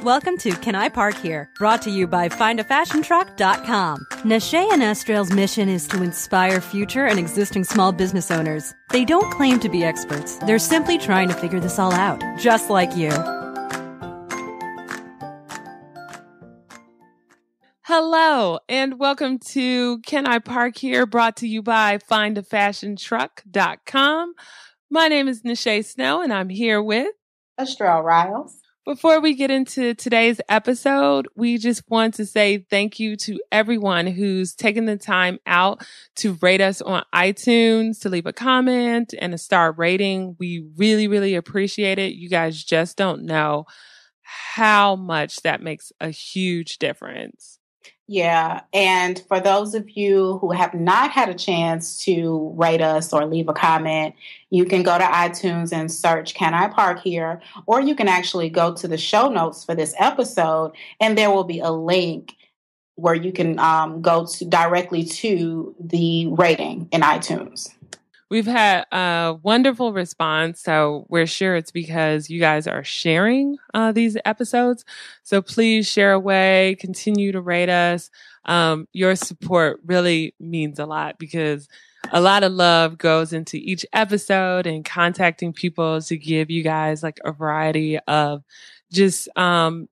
Welcome to Can I Park Here? Brought to you by FindAFashionTruck.com. Nashay and Estrell's mission is to inspire future and existing small business owners. They don't claim to be experts. They're simply trying to figure this all out, just like you. Hello, and welcome to Can I Park Here? Brought to you by FindAFashionTruck.com. My name is Nashay Snow, and I'm here with Estrell Riles. Before we get into today's episode, we just want to say thank you to everyone who's taken the time out to rate us on iTunes, to leave a comment and a star rating. We really, really appreciate it. You guys just don't know how much that makes a huge difference. Yeah. And for those of you who have not had a chance to rate us or leave a comment, you can go to iTunes and search Can I Park Here? Or you can actually go to the show notes for this episode, and there will be a link where you can go to directly to the rating in iTunes. We've had a wonderful response, so we're sure it's because you guys are sharing these episodes. So please share away, continue to rate us. Your support really means a lot because a lot of love goes into each episode and contacting people to give you guys like a variety of just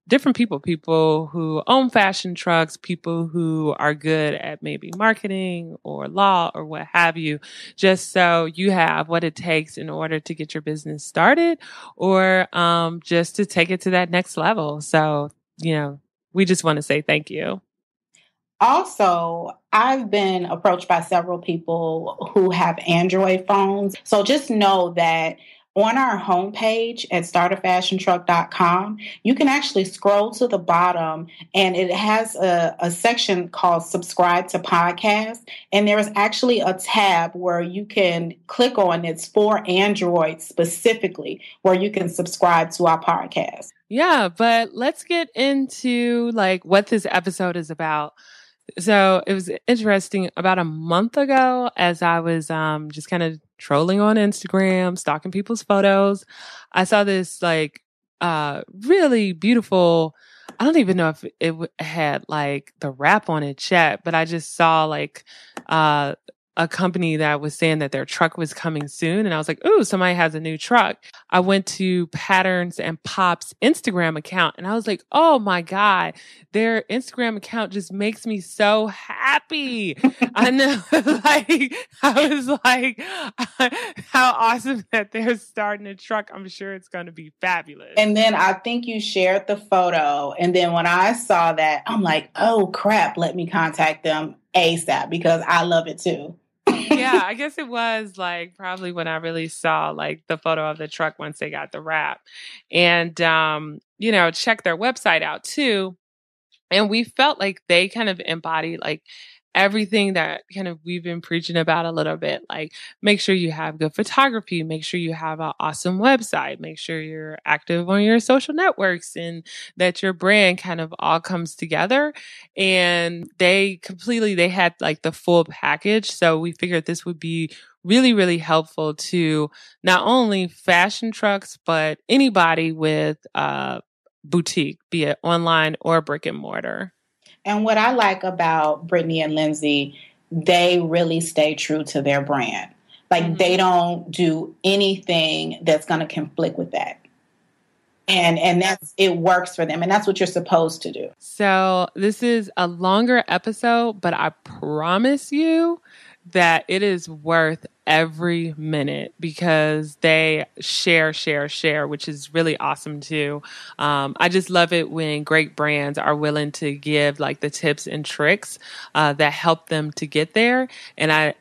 different people who own fashion trucks, people who are good at maybe marketing or law or what have you, just so you have what it takes in order to get your business started or just to take it to that next level. So, we just want to say thank you. Also, I've been approached by several people who have Android phones. So just know that on our homepage at startafashiontruck.com, you can actually scroll to the bottom and it has a section called Subscribe to Podcast. And there is actually a tab where you can click on. It's for Android specifically, where you can subscribe to our podcast. Yeah, but let's get into like what this episode is about. So it was interesting about a month ago as I was just kind of trolling on Instagram, stalking people's photos. I saw this like really beautiful, I don't even know if it had like the wrap on it yet, but I just saw like a company that was saying that their truck was coming soon. And I was like, ooh, somebody has a new truck. I went to Patterns and Pop's Instagram account and I was like, oh my God, their Instagram account just makes me so happy. I know, like, I was like, how awesome that they're starting a truck. I'm sure it's going to be fabulous. And then I think you shared the photo. And then when I saw that, I'm like, oh crap, let me contact them ASAP because I love it too. Yeah, I guess it was like probably when I really saw like the photo of the truck once they got the wrap and, check their website out too. And we felt like they kind of embodied like everything that kind of we've been preaching about a little bit. Like make sure you have good photography, make sure you have an awesome website, make sure you're active on your social networks and that your brand kind of all comes together. And they had like the full package. So we figured this would be really, really helpful to not only fashion trucks, but anybody with boutique, be it online or brick and mortar. And what I like about Brittany and Lindsay, they really stay true to their brand. Like they don't do anything that's going to conflict with that. And it works for them. And that's what you're supposed to do. So this is a longer episode, but I promise you that it is worth every minute because they share, which is really awesome too. I just love it when great brands are willing to give like the tips and tricks that help them to get there. And I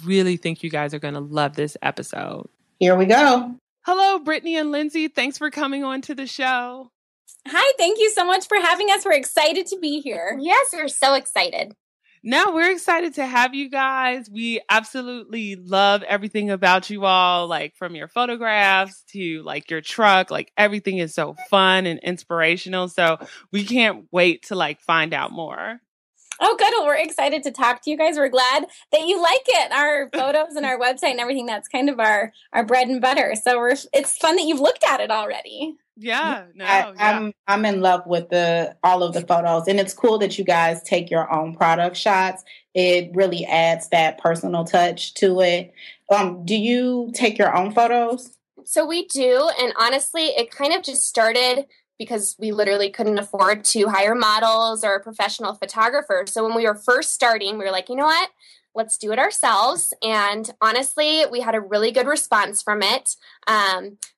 really think you guys are going to love this episode. Here we go. Hello, Brittany and Lindsay. Thanks for coming on to the show. Hi, thank you so much for having us. We're excited to be here. Yes, we're so excited. No, we're excited to have you guys. We absolutely love everything about you all, like from your photographs to like your truck, like everything is so fun and inspirational. So we can't wait to like find out more. Oh, good. Well, we're excited to talk to you guys. We're glad that you like it. Our photos and our website and everything, that's kind of our bread and butter. So it's fun that you've looked at it already. Yeah, no, I'm in love with all of the photos, and it's cool that you guys take your own product shots. It really adds that personal touch to it. Do you take your own photos? So we do, and honestly, it kind of just started because we literally couldn't afford to hire models or a professional photographer. So when we were first starting, we were like, you know what? Let's do it ourselves. And honestly, we had a really good response from it.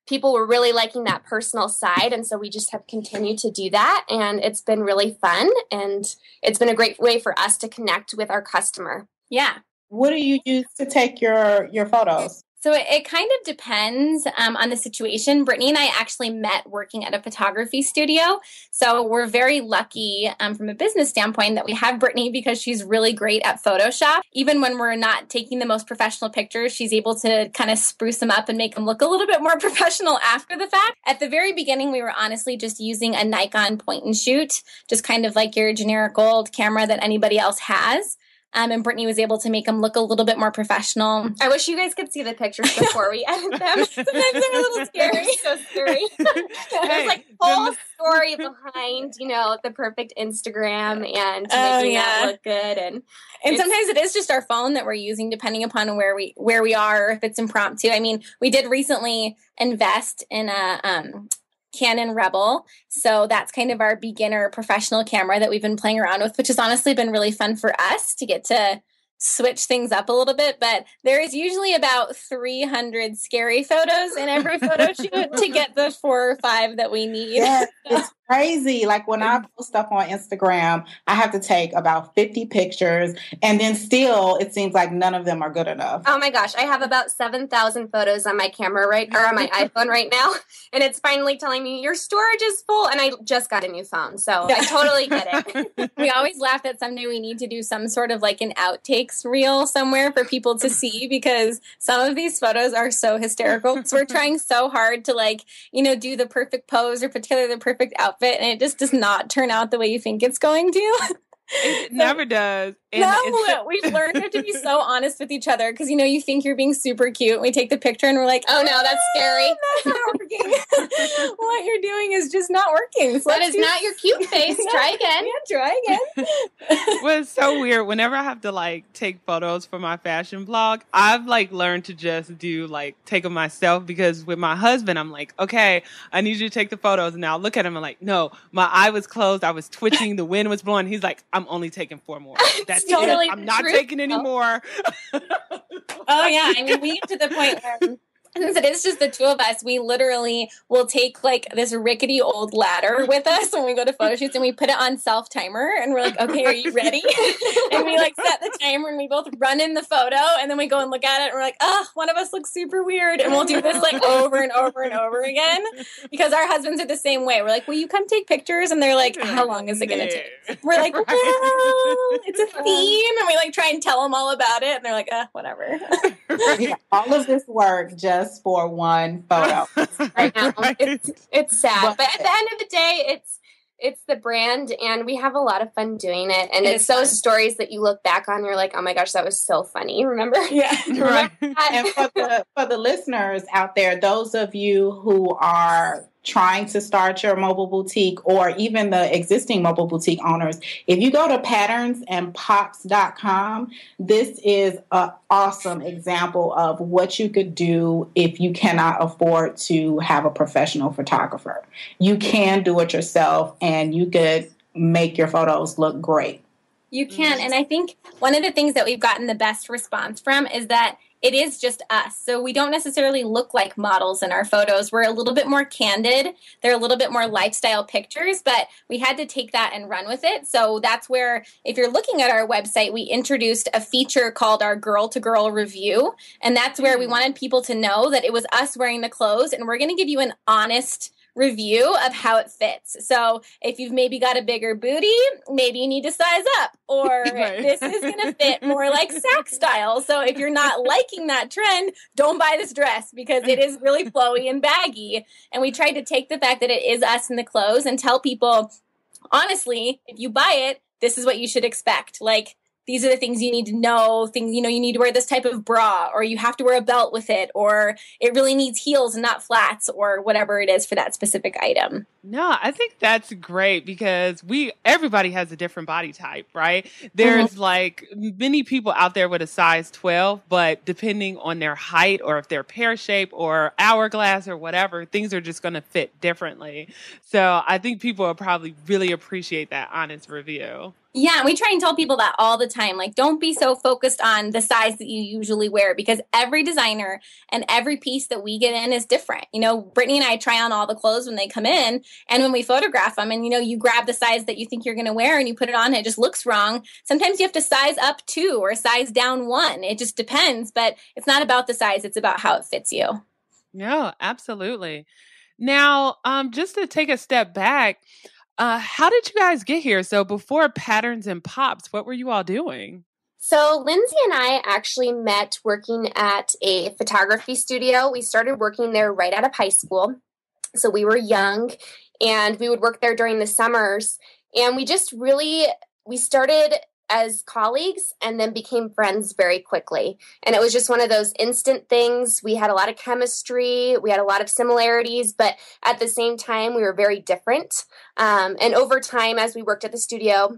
People were really liking that personal side. And so we just have continued to do that. And it's been really fun. And it's been a great way for us to connect with our customer. Yeah. What do you use to take your photos? So it kind of depends on the situation. Brittany and I actually met working at a photography studio. So we're very lucky from a business standpoint that we have Brittany because she's really great at Photoshop. Even when we're not taking the most professional pictures, she's able to kind of spruce them up and make them look a little bit more professional after the fact. At the very beginning, we were honestly just using a Nikon point and shoot, just kind of like your generic old camera that anybody else has. And Brittany was able to make them look a little bit more professional. I wish you guys could see the pictures before we edit them. Sometimes they're a little scary. So scary. There's like a whole story behind, the perfect Instagram and making that look good. And sometimes it is just our phone that we're using depending upon where we are, or if it's impromptu. I mean, we did recently invest in a Canon Rebel. So that's kind of our beginner professional camera that we've been playing around with, which has honestly been really fun for us to get to switch things up a little bit. But there is usually about 300 scary photos in every photo shoot to get the 4 or 5 that we need. Yeah, it's crazy. Like when I post stuff on Instagram, I have to take about 50 pictures, and then still it seems like none of them are good enough. Oh my gosh, I have about 7,000 photos on my camera on my iPhone right now, and it's finally telling me your storage is full, and I just got a new phone, so I totally get it. We always laugh that someday we need to do some sort of like an outtakes reel somewhere for people to see, because some of these photos are so hysterical. So we're trying so hard to do the perfect pose or put together the perfect outfit, and it just does not turn out the way you think it's going to. It never does. And we've learned to be so honest with each other because, you think you're being super cute. We take the picture and we're like, oh no, that's scary. That's not working. What you're doing is just not working. So that is not your cute face. Try again. Yeah, try again. Well, it's so weird. Whenever I have to take photos for my fashion blog, I've learned to just do take them myself, because with my husband, I'm like, okay, I need you to take the photos. And now I look at him, I'm like, no, my eye was closed. I was twitching. The wind was blowing. He's like, I'm only taking 4 more. That's totally I'm not taking any more. Oh yeah. I mean, we get to the point where, since it is just the two of us, we literally will take this rickety old ladder with us when we go to photo shoots, and we put it on self-timer, and we're like, okay, are you ready? And we set the timer, and we both run in the photo, and then we go and look at it, and we're like, oh, one of us looks super weird, and we'll do this over and over and over again, because our husbands are the same way. We're like, will you come take pictures? And they're like, how long is it going to take? We're like, well, it's a theme, and we try and tell them all about it, and they're like, whatever. Yeah, all of this work just for one photo. Right now, it's sad, but at the end of the day, it's the brand, and we have a lot of fun doing it. And it's those stories that you look back on, you're like, oh my gosh, that was so funny. Remember? Yeah. Right. And for the listeners out there, those of you who are trying to start your mobile boutique, or even the existing mobile boutique owners, if you go to patternsandpops.com, this is an awesome example of what you could do if you cannot afford to have a professional photographer. You can do it yourself, and you could make your photos look great. You can. And I think one of the things that we've gotten the best response from is that it is just us. So we don't necessarily look like models in our photos. We're a little bit more candid. They're a little bit more lifestyle pictures, but we had to take that and run with it. So that's where, if you're looking at our website, we introduced a feature called our Girl to Girl Review. And that's where we wanted people to know that it was us wearing the clothes, and we're going to give you an honest review of how it fits. So if you've maybe got a bigger booty, maybe you need to size up, or this is going to fit more like sack style. So if you're not liking that trend, don't buy this dress because it is really flowy and baggy. And we tried to take the fact that it is us in the clothes and tell people, honestly, if you buy it, this is what you should expect. these are the things you need to know, things, you know, you need to wear this type of bra, or you have to wear a belt with it, or it really needs heels and not flats, or whatever it is for that specific item. No, I think that's great because everybody has a different body type, right? There's like many people out there with a size 12, but depending on their height or if they're pear shape or hourglass or whatever, things are just going to fit differently. So I think people will probably really appreciate that honest review. Yeah, and we try and tell people that all the time. Like, don't be so focused on the size that you usually wear, because every designer and every piece that we get in is different. You know, Brittany and I try on all the clothes when they come in, and when we photograph them, and, you know, you grab the size that you think you're going to wear and you put it on, and it just looks wrong. Sometimes you have to size up 2 or size down 1. It just depends, but it's not about the size. It's about how it fits you. No, absolutely. Now, just to take a step back, how did you guys get here? So before Patterns and Pops, what were you all doing? So Lindsay and I actually met working at a photography studio. We started working there right out of high school. So we were young and we would work there during the summers. And we started as colleagues and then became friends very quickly. And it was just one of those instant things. We had a lot of chemistry. We had a lot of similarities, but at the same time, we were very different. And over time, as we worked at the studio,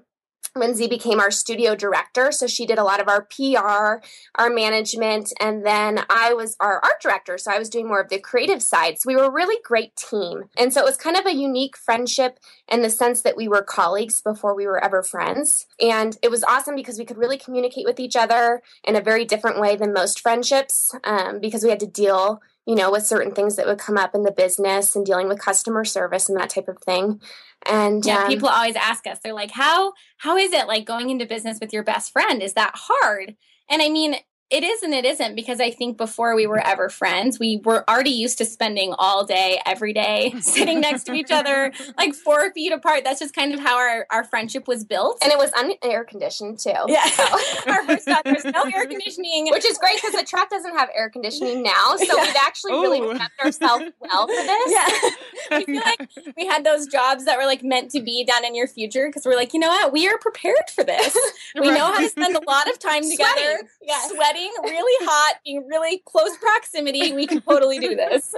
Lindsay became our studio director. So she did a lot of our PR, our management, and then I was our art director. So I was doing more of the creative side. So we were a really great team. And so it was kind of a unique friendship in the sense that we were colleagues before we were ever friends. And it was awesome because we could really communicate with each other in a very different way than most friendships, because we had to deal, you know, with certain things that would come up in the business and dealing with customer service and that type of thing. And yeah, people always ask us, they're like, how is it like going into business with your best friend? Is that hard? And I mean, it is and it isn't, because I think before we were ever friends, we were already used to spending all day, every day, sitting next to each other, like 4 feet apart. That's just kind of how our friendship was built. And it was air conditioned too. Yeah. So. Our first job, there's no air conditioning. Which is great because the truck doesn't have air conditioning now. So we've actually really prepped ourselves well for this. Yeah. We feel like we had those jobs that were like meant to be down in your future, because we're like, you know what? We are prepared for this. We know how to spend a lot of time together. Sweating, really hot, in really close proximity. We can totally do this.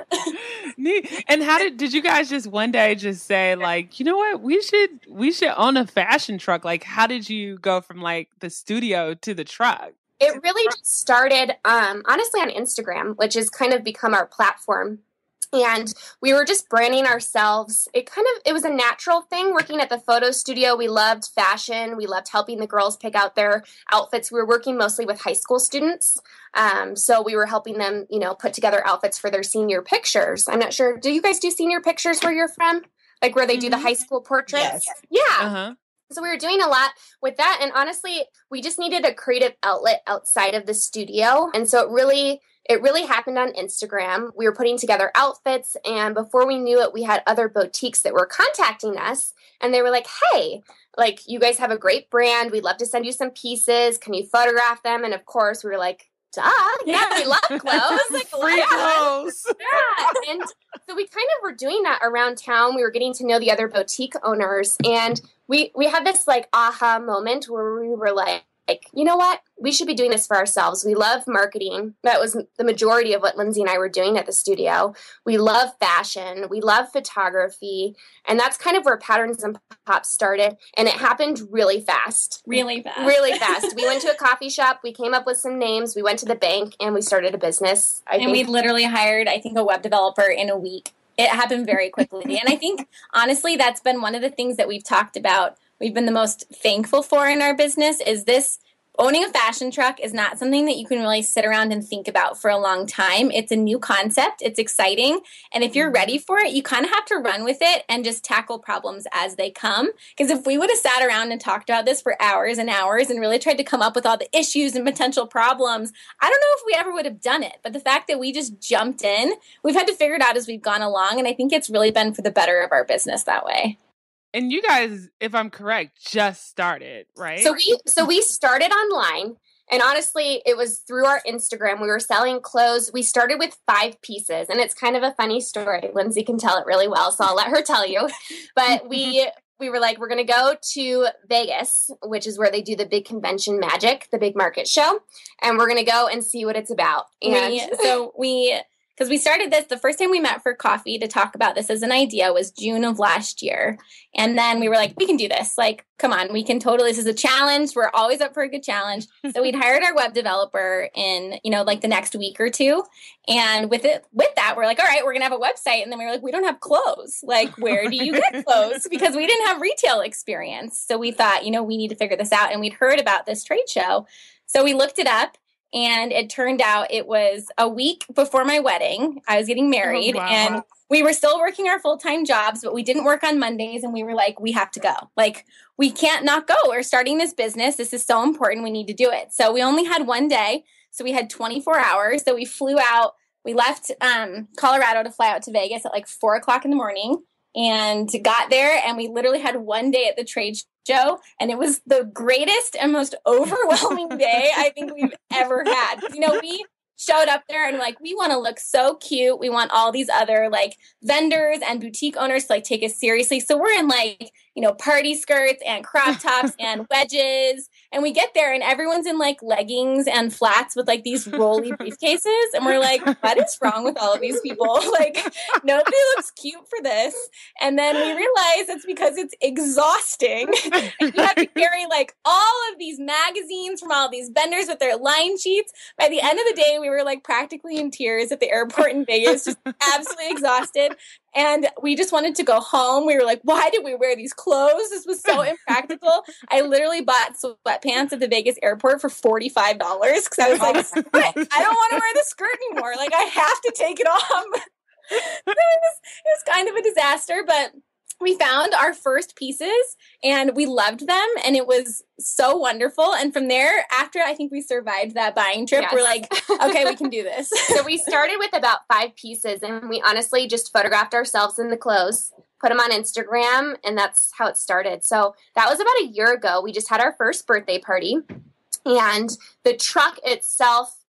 Neat. And how did you guys just one day just say, like, you know what, we should own a fashion truck? Like, how did you go from like the studio to the truck? It really just started honestly on Instagram, which has kind of become our platform. And we were just branding ourselves. It was a natural thing working at the photo studio. We loved fashion. We loved helping the girls pick out their outfits. We were working mostly with high school students. So we were helping them, you know, put together outfits for their senior pictures. I'm not sure. Do you guys do senior pictures where you're from? Like where they do the high school portraits? Yes. Yeah. Uh-huh. So we were doing a lot with that. And honestly, we just needed a creative outlet outside of the studio. And so it really happened on Instagram. We were putting together outfits, and before we knew it, we had other boutiques that were contacting us, and they were like, hey, like, you guys have a great brand. We'd love to send you some pieces. Can you photograph them? And of course, we were like, duh, yeah, we love clothes. Like, free clothes. Yeah. And so we kind of were doing that around town. We were getting to know the other boutique owners, and we had this like aha moment where we were like, you know what? We should be doing this for ourselves. We love marketing. That was the majority of what Lindsay and I were doing at the studio. We love fashion. We love photography. And that's kind of where Patterns and Pops started. And it happened really fast. Really fast. Really fast. We went to a coffee shop. We came up with some names. We went to the bank and we started a business. We literally hired, I think, a web developer in a week. It happened very quickly. And I think, honestly, that's been one of the things that we've talked about. We've been the most thankful for in our business is this. Owning a fashion truck is not something that you can really sit around and think about for a long time. It's a new concept. It's exciting. And if you're ready for it, you kind of have to run with it and just tackle problems as they come. Because if we would have sat around and talked about this for hours and hours and really tried to come up with all the issues and potential problems, I don't know if we ever would have done it. But the fact that we just jumped in, we've had to figure it out as we've gone along. And I think it's really been for the better of our business that way. And you guys, if I'm correct, just started, right? So we started online, and honestly, it was through our Instagram. We were selling clothes. We started with 5 pieces, and it's kind of a funny story. Lindsay can tell it really well, so I'll let her tell you. But we we were like, we're going to go to Vegas, which is where they do the big convention magic, the big market show. And we're going to go and see what it's about. And because we started this, the first time we met for coffee to talk about this as an idea was June of last year. And then we were like, we can do this. Like, come on, we can totally, this is a challenge. We're always up for a good challenge. So we'd hired our web developer in, like the next week or two. And with that, we're like, all right, we're going to have a website. And then we were like, we don't have clothes. Like, where do you get clothes? Because we didn't have retail experience. So we thought, we need to figure this out. And we'd heard about this trade show. So we looked it up. And it turned out it was a week before my wedding. I was getting married and we were still working our full-time jobs, but we didn't work on Mondays. And we were like, we have to go. Like, we can't not go. We're starting this business. This is so important. We need to do it. So we only had one day. So we had 24 hours. So we flew out. We left Colorado to fly out to Vegas at like 4:00 in the morning and got there. And we literally had one day at the trade show. And it was the greatest and most overwhelming day I think we've ever had. We showed up there and like, we want to look so cute. We want all these other like vendors and boutique owners to like take us seriously. So we're in like, party skirts and crop tops and wedges. And we get there and everyone's in like leggings and flats with like these rolly briefcases. And we're like, what is wrong with all of these people? Like, nobody looks cute for this. And then we realize it's because it's exhausting. And you have to carry like all of these magazines from all these vendors with their line sheets. By the end of the day, we were like practically in tears at the airport in Vegas, just absolutely exhausted. And we just wanted to go home. We were like, why did we wear these clothes? This was so impractical. I literally bought sweatpants at the Vegas airport for $45 because I was like, I don't want to wear the skirt anymore. Like, I have to take it off. So it was kind of a disaster, but we found our first pieces and we loved them and it was so wonderful. And from there, after I think we survived that buying trip, we're like, okay, we can do this. So we started with about 5 pieces and we honestly just photographed ourselves in the clothes, put them on Instagram, and that's how it started. So that was about a year ago. We just had our first birthday party and the truck itself,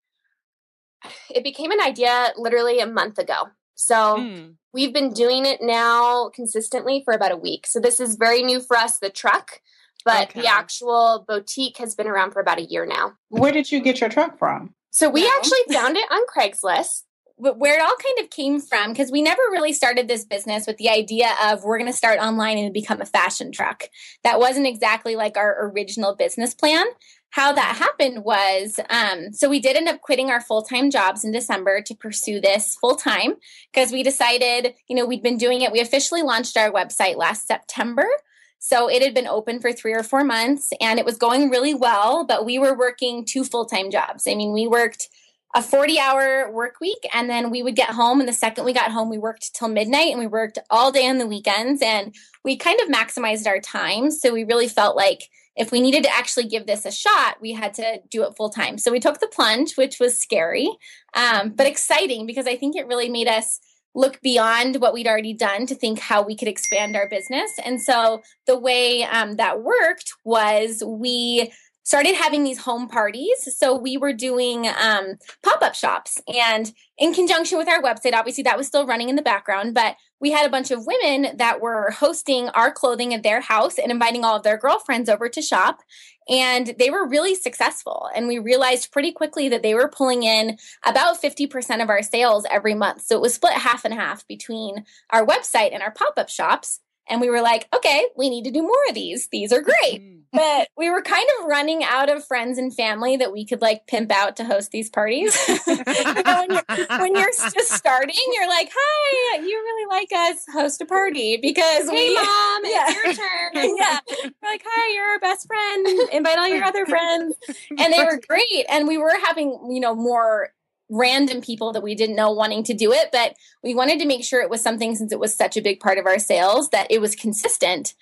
it became an idea literally a month ago. So we've been doing it now consistently for about a week. So this is very new for us, the truck, but the actual boutique has been around for about a year now. Where did you get your truck from? So we actually found it on Craigslist. But where it all kind of came from, because we never really started this business with the idea of we're going to start online and become a fashion truck. That wasn't exactly like our original business plan. How that happened was, so we did end up quitting our full-time jobs in December to pursue this full-time because we decided, we'd been doing it. We officially launched our website last September. So it had been open for 3 or 4 months and it was going really well, but we were working 2 full-time jobs. I mean, we worked a 40-hour work week and then we would get home. And the second we got home, we worked till midnight and we worked all day on the weekends and we kind of maximized our time. So we really felt like if we needed to actually give this a shot, we had to do it full time. So we took the plunge, which was scary, but exciting because I think it really made us look beyond what we'd already done to think how we could expand our business. And so the way that worked was we started having these home parties. So we were doing pop-up shops. And in conjunction with our website, obviously that was still running in the background, but we had a bunch of women that were hosting our clothing at their house and inviting all of their girlfriends over to shop. And they were really successful. And we realized pretty quickly that they were pulling in about 50% of our sales every month. So it was split half and half between our website and our pop-up shops. And we were like, okay, we need to do more of these. These are great. But we were kind of running out of friends and family that we could like pimp out to host these parties. When you're just starting, you're like, hi, you really like us, host a party because hey, Mom, it's your turn. Yeah. We're like, hi, you're our best friend. Invite all your other friends. And they were great. And we were having, more random people that we didn't know wanting to do it, but we wanted to make sure it was something, since it was such a big part of our sales, that it was consistent.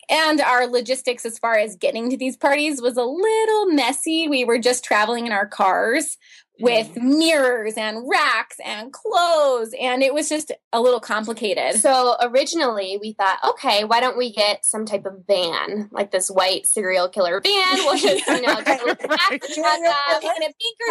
And our logistics as far as getting to these parties was a little messy. We were just traveling in our cars with mirrors and racks and clothes, and it was just a little complicated. So originally we thought, okay, why don't we get some type of van, like this white serial killer van? We'll just, just in a pink or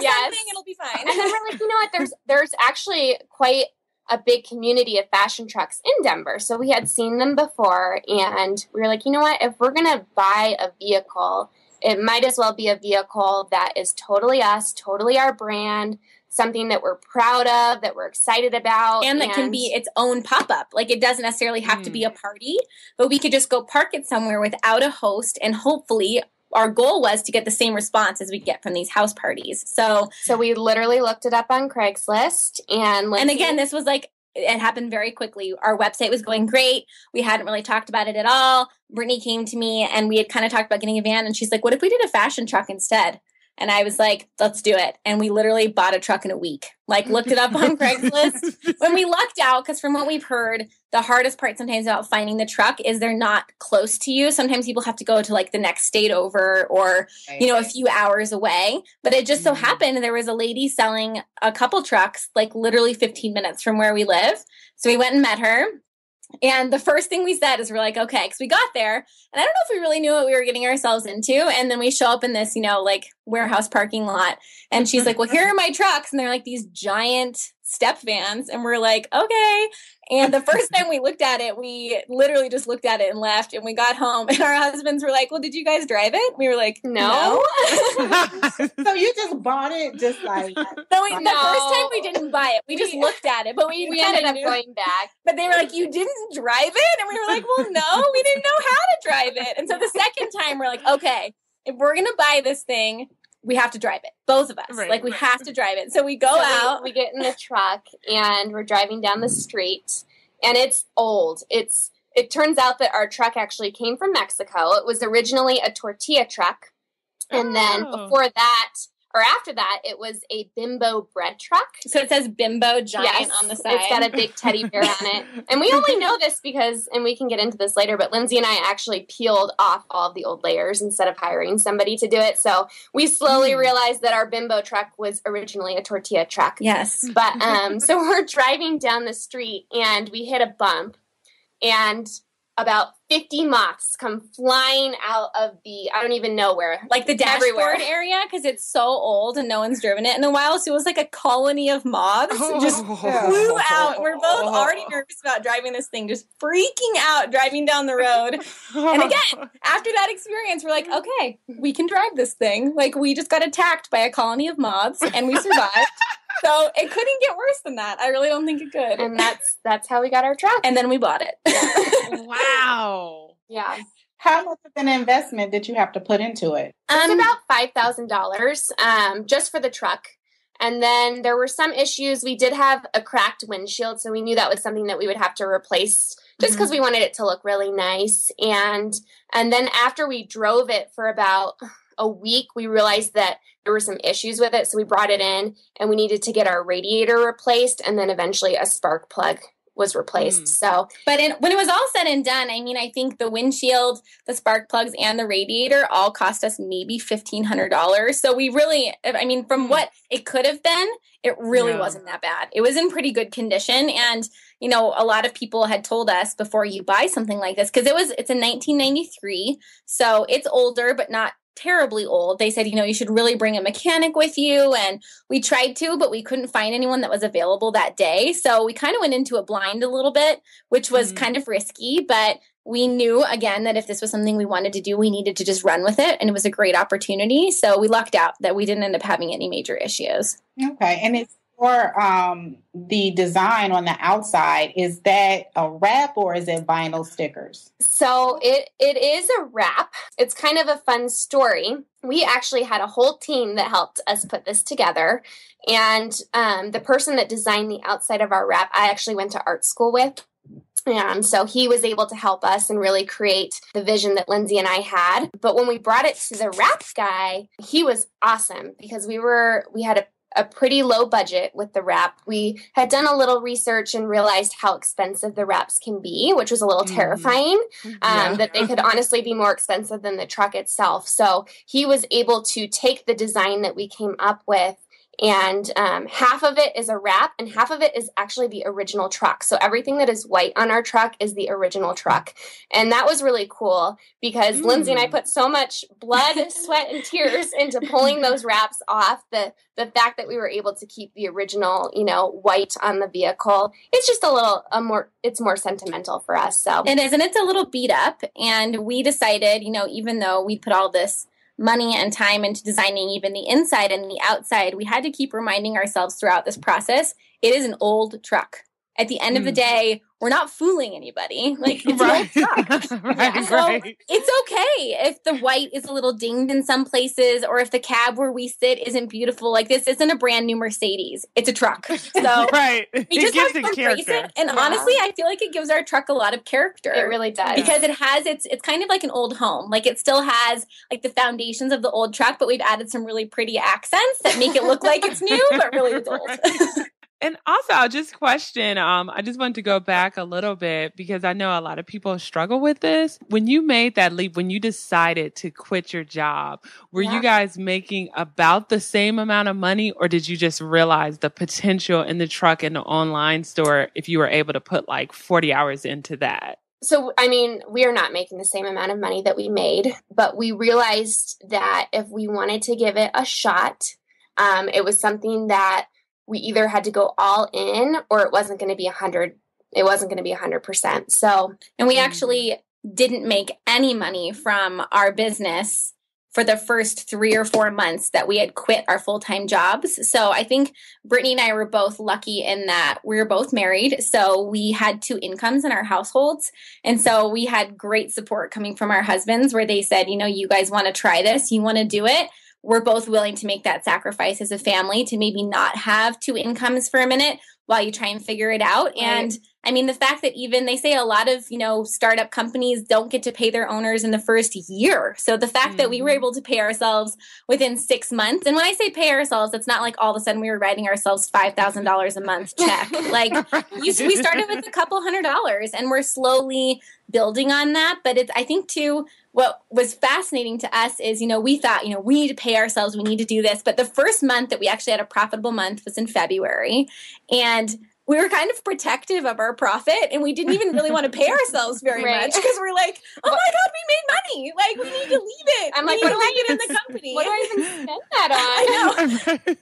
something, it'll be fine. And then we're like, you know what? There's actually quite a big community of fashion trucks in Denver. So we had seen them before, and we were like, you know what, if we're going to buy a vehicle, it might as well be a vehicle that is totally us, totally our brand, something that we're proud of, that we're excited about. And that can be its own pop-up. Like, it doesn't necessarily have to be a party, but we could just go park it somewhere without a host, and hopefully our goal was to get the same response as we get from these house parties. So we literally looked it up on Craigslist, and again, this was like, it happened very quickly. Our website was going great. We hadn't really talked about it at all. Brittany came to me and we had kind of talked about getting a van, and she's like, what if we did a fashion truck instead? And I was like, let's do it. And we literally bought a truck in a week. Like, looked it up on Craigslist. When we lucked out, because from what we've heard, the hardest part sometimes about finding the truck is they're not close to you. Sometimes people have to go to like the next state over, or, you know, a few hours away. But it just so happened there was a lady selling a couple trucks, like literally 15 minutes from where we live. So we went and met her. And the first thing we said is we're like, okay, because we got there, and I don't know if we really knew what we were getting ourselves into. And then we show up in this, you know, like warehouse parking lot, and she's like, well, here are my trucks. And they're like these giant step vans. And we're like, okay. And the first time we looked at it, we literally just looked at it and left. And we got home and our husbands were like, well, did you guys drive it? We were like, no. So you just bought it just like... The first time we didn't buy it. We just looked at it, but we ended up going back. But they were like, you didn't drive it? And we were like, well, no, we didn't know how to drive it. And so the second time we're like, okay, if we're going to buy this thing, we have to drive it. Both of us. We have to drive it. So we go out. We get in the truck and we're driving down the street, and it's old. It turns out that our truck actually came from Mexico. It was originally a tortilla truck. And then before that, or after that, it was a Bimbo bread truck. So it says Bimbo giant on the side. It's got a big teddy bear on it. And we only know this because, and we can get into this later, but Lindsay and I actually peeled off all of the old layers instead of hiring somebody to do it. So we slowly realized that our Bimbo truck was originally a tortilla truck. Yes. But so we're driving down the street and we hit a bump, and about 50 moths come flying out of the, I don't even know where. Like the dashboard area, because it's so old and no one's driven it in a while. So it was like a colony of moths just flew out. We're both already nervous about driving this thing, just freaking out driving down the road. And again, after that experience, we're like, okay, we can drive this thing. Like, we just got attacked by a colony of moths and we survived. So it couldn't get worse than that. I really don't think it could. And that's how we got our truck. And then we bought it. Wow. Yeah. How much of an investment did you have to put into it? It's about $5,000 just for the truck. And then there were some issues. We did have a cracked windshield, so we knew that was something that we would have to replace just because we wanted it to look really nice. And then after we drove it for about a week, we realized that there were some issues with it. So we brought it in and we needed to get our radiator replaced, and then eventually a spark plug was replaced. So, but when it was all said and done, I mean, I think the windshield, the spark plugs, and the radiator all cost us maybe $1,500. So we really, I mean, from what it could have been, it really wasn't that bad. It was in pretty good condition. And, you know, a lot of people had told us before you buy something like this, because it's a 1993. So it's older, but not terribly old. They said, you know, you should really bring a mechanic with you. And we tried to, but we couldn't find anyone that was available that day. So we kind of went into it blind a little bit, which was kind of risky, but we knew again that if this was something we wanted to do, we needed to just run with it. And it was a great opportunity. So we lucked out that we didn't end up having any major issues. Okay. And it's for the design on the outside, is that a wrap or is it vinyl stickers? So it is a wrap. It's kind of a fun story. We actually had a whole team that helped us put this together. And the person that designed the outside of our wrap, I actually went to art school with. And so he was able to help us and really create the vision that Lindsay and I had. But when we brought it to the wrap guy, he was awesome because we had a pretty low budget with the wrap. We had done a little research and realized how expensive the wraps can be, which was a little terrifying, that they could honestly be more expensive than the truck itself. So he was able to take the design that we came up with And half of it is a wrap and half of it is actually the original truck. So everything that is white on our truck is the original truck. And that was really cool because Lindsay and I put so much blood, sweat, and tears into pulling those wraps off. The fact that we were able to keep the original, white on the vehicle, it's just a little it's more sentimental for us. So it is, and it's a little beat up. And we decided, even though we put all this money and time into designing even the inside and the outside, we had to keep reminding ourselves throughout this process, it is an old truck. At the end of the day, we're not fooling anybody. Like, it's right. an old truck. Right. It's okay if the white is a little dinged in some places, or if the cab where we sit isn't beautiful. Like, this isn't a brand new Mercedes. It's a truck. So right. We just have to embrace it. And honestly, I feel like it gives our truck a lot of character. It really does. Because it's kind of like an old home. Like, it still has like the foundations of the old truck, but we've added some really pretty accents that make it look like it's new, but really it's old. And also, I'll just question, I just want to go back a little bit because I know a lot of people struggle with this. When you made that leap, when you decided to quit your job, were you guys making about the same amount of money, or did you just realize the potential in the truck and the online store if you were able to put like 40 hours into that? So, we are not making the same amount of money that we made, but we realized that if we wanted to give it a shot, it was something that we either had to go all in or it wasn't going to be 100. It wasn't going to be 100%. So, and we actually didn't make any money from our business for the first 3 or 4 months that we had quit our full-time jobs. So I think Brittany and I were both lucky in that we were both married. So we had 2 incomes in our households. And so we had great support coming from our husbands where they said, you guys want to try this, you want to do it. We're both willing to make that sacrifice as a family to maybe not have 2 incomes for a minute while you try and figure it out. Right. And the fact that even they say a lot of, startup companies don't get to pay their owners in the first year. So the fact that we were able to pay ourselves within 6 months, and when I say pay ourselves, it's not like all of a sudden we were writing ourselves $5,000 a month check. Like we started with a couple $100 and we're slowly building on that. But I think too, what was fascinating to us is, we thought, we need to pay ourselves, we need to do this. But the first month that we actually had a profitable month was in February. And we were kind of protective of our profit, and we didn't even really want to pay ourselves very much because we're like, oh my God, we made money. Like, we need to leave it. I'm like, what do I get in the company? What do I even spend that on? I know.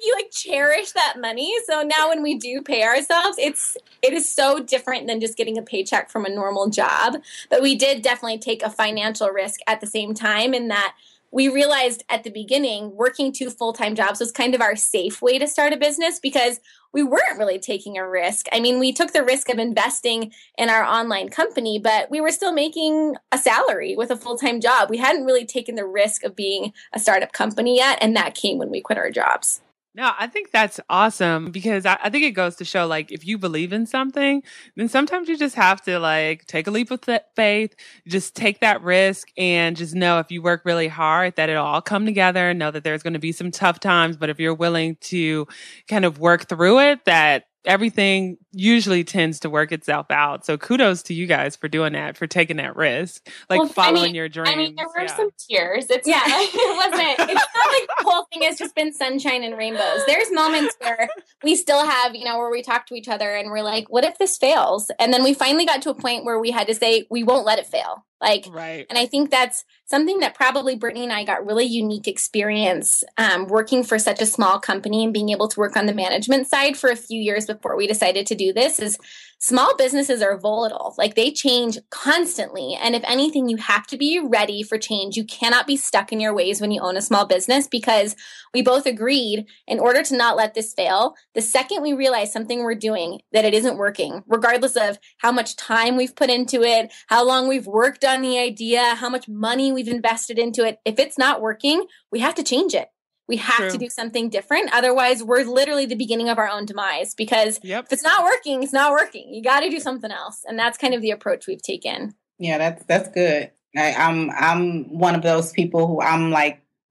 You cherish that money. So now when we do pay ourselves, it is so different than just getting a paycheck from a normal job. But we did definitely take a financial risk at the same time in that we realized at the beginning working 2 full-time jobs was kind of our safe way to start a business because we weren't really taking a risk. We took the risk of investing in our online company, but we were still making a salary with a full-time job. We hadn't really taken the risk of being a startup company yet, and that came when we quit our jobs. No, I think that's awesome because I think it goes to show, if you believe in something, then sometimes you just have to, take a leap of faith, just take that risk and just know if you work really hard that it'll all come together, know that there's going to be some tough times, but if you're willing to kind of work through it, that everything usually tends to work itself out. So kudos to you guys for doing that, for taking that risk, following your dreams. There were some tears. It wasn't. It's not like the whole thing has just been sunshine and rainbows. There's moments where we still have, where we talk to each other and we're like, what if this fails? And then we finally got to a point where we had to say, we won't let it fail. Right. And I think that's something that probably Brittany and I got really unique experience working for such a small company and being able to work on the management side for a few years before we decided to do this is small businesses are volatile. They change constantly. And if anything, you have to be ready for change. You cannot be stuck in your ways when you own a small business because we both agreed in order to not let this fail, the second we realize something we're doing, that it isn't working, regardless of how much time we've put into it, how long we've worked on the idea, how much money we've invested into it. If it's not working, we have to change it. We have to do something different. Otherwise, we're literally the beginning of our own demise because if it's not working, it's not working. You got to do something else. And that's kind of the approach we've taken. Yeah, that's good. I'm one of those people who I'm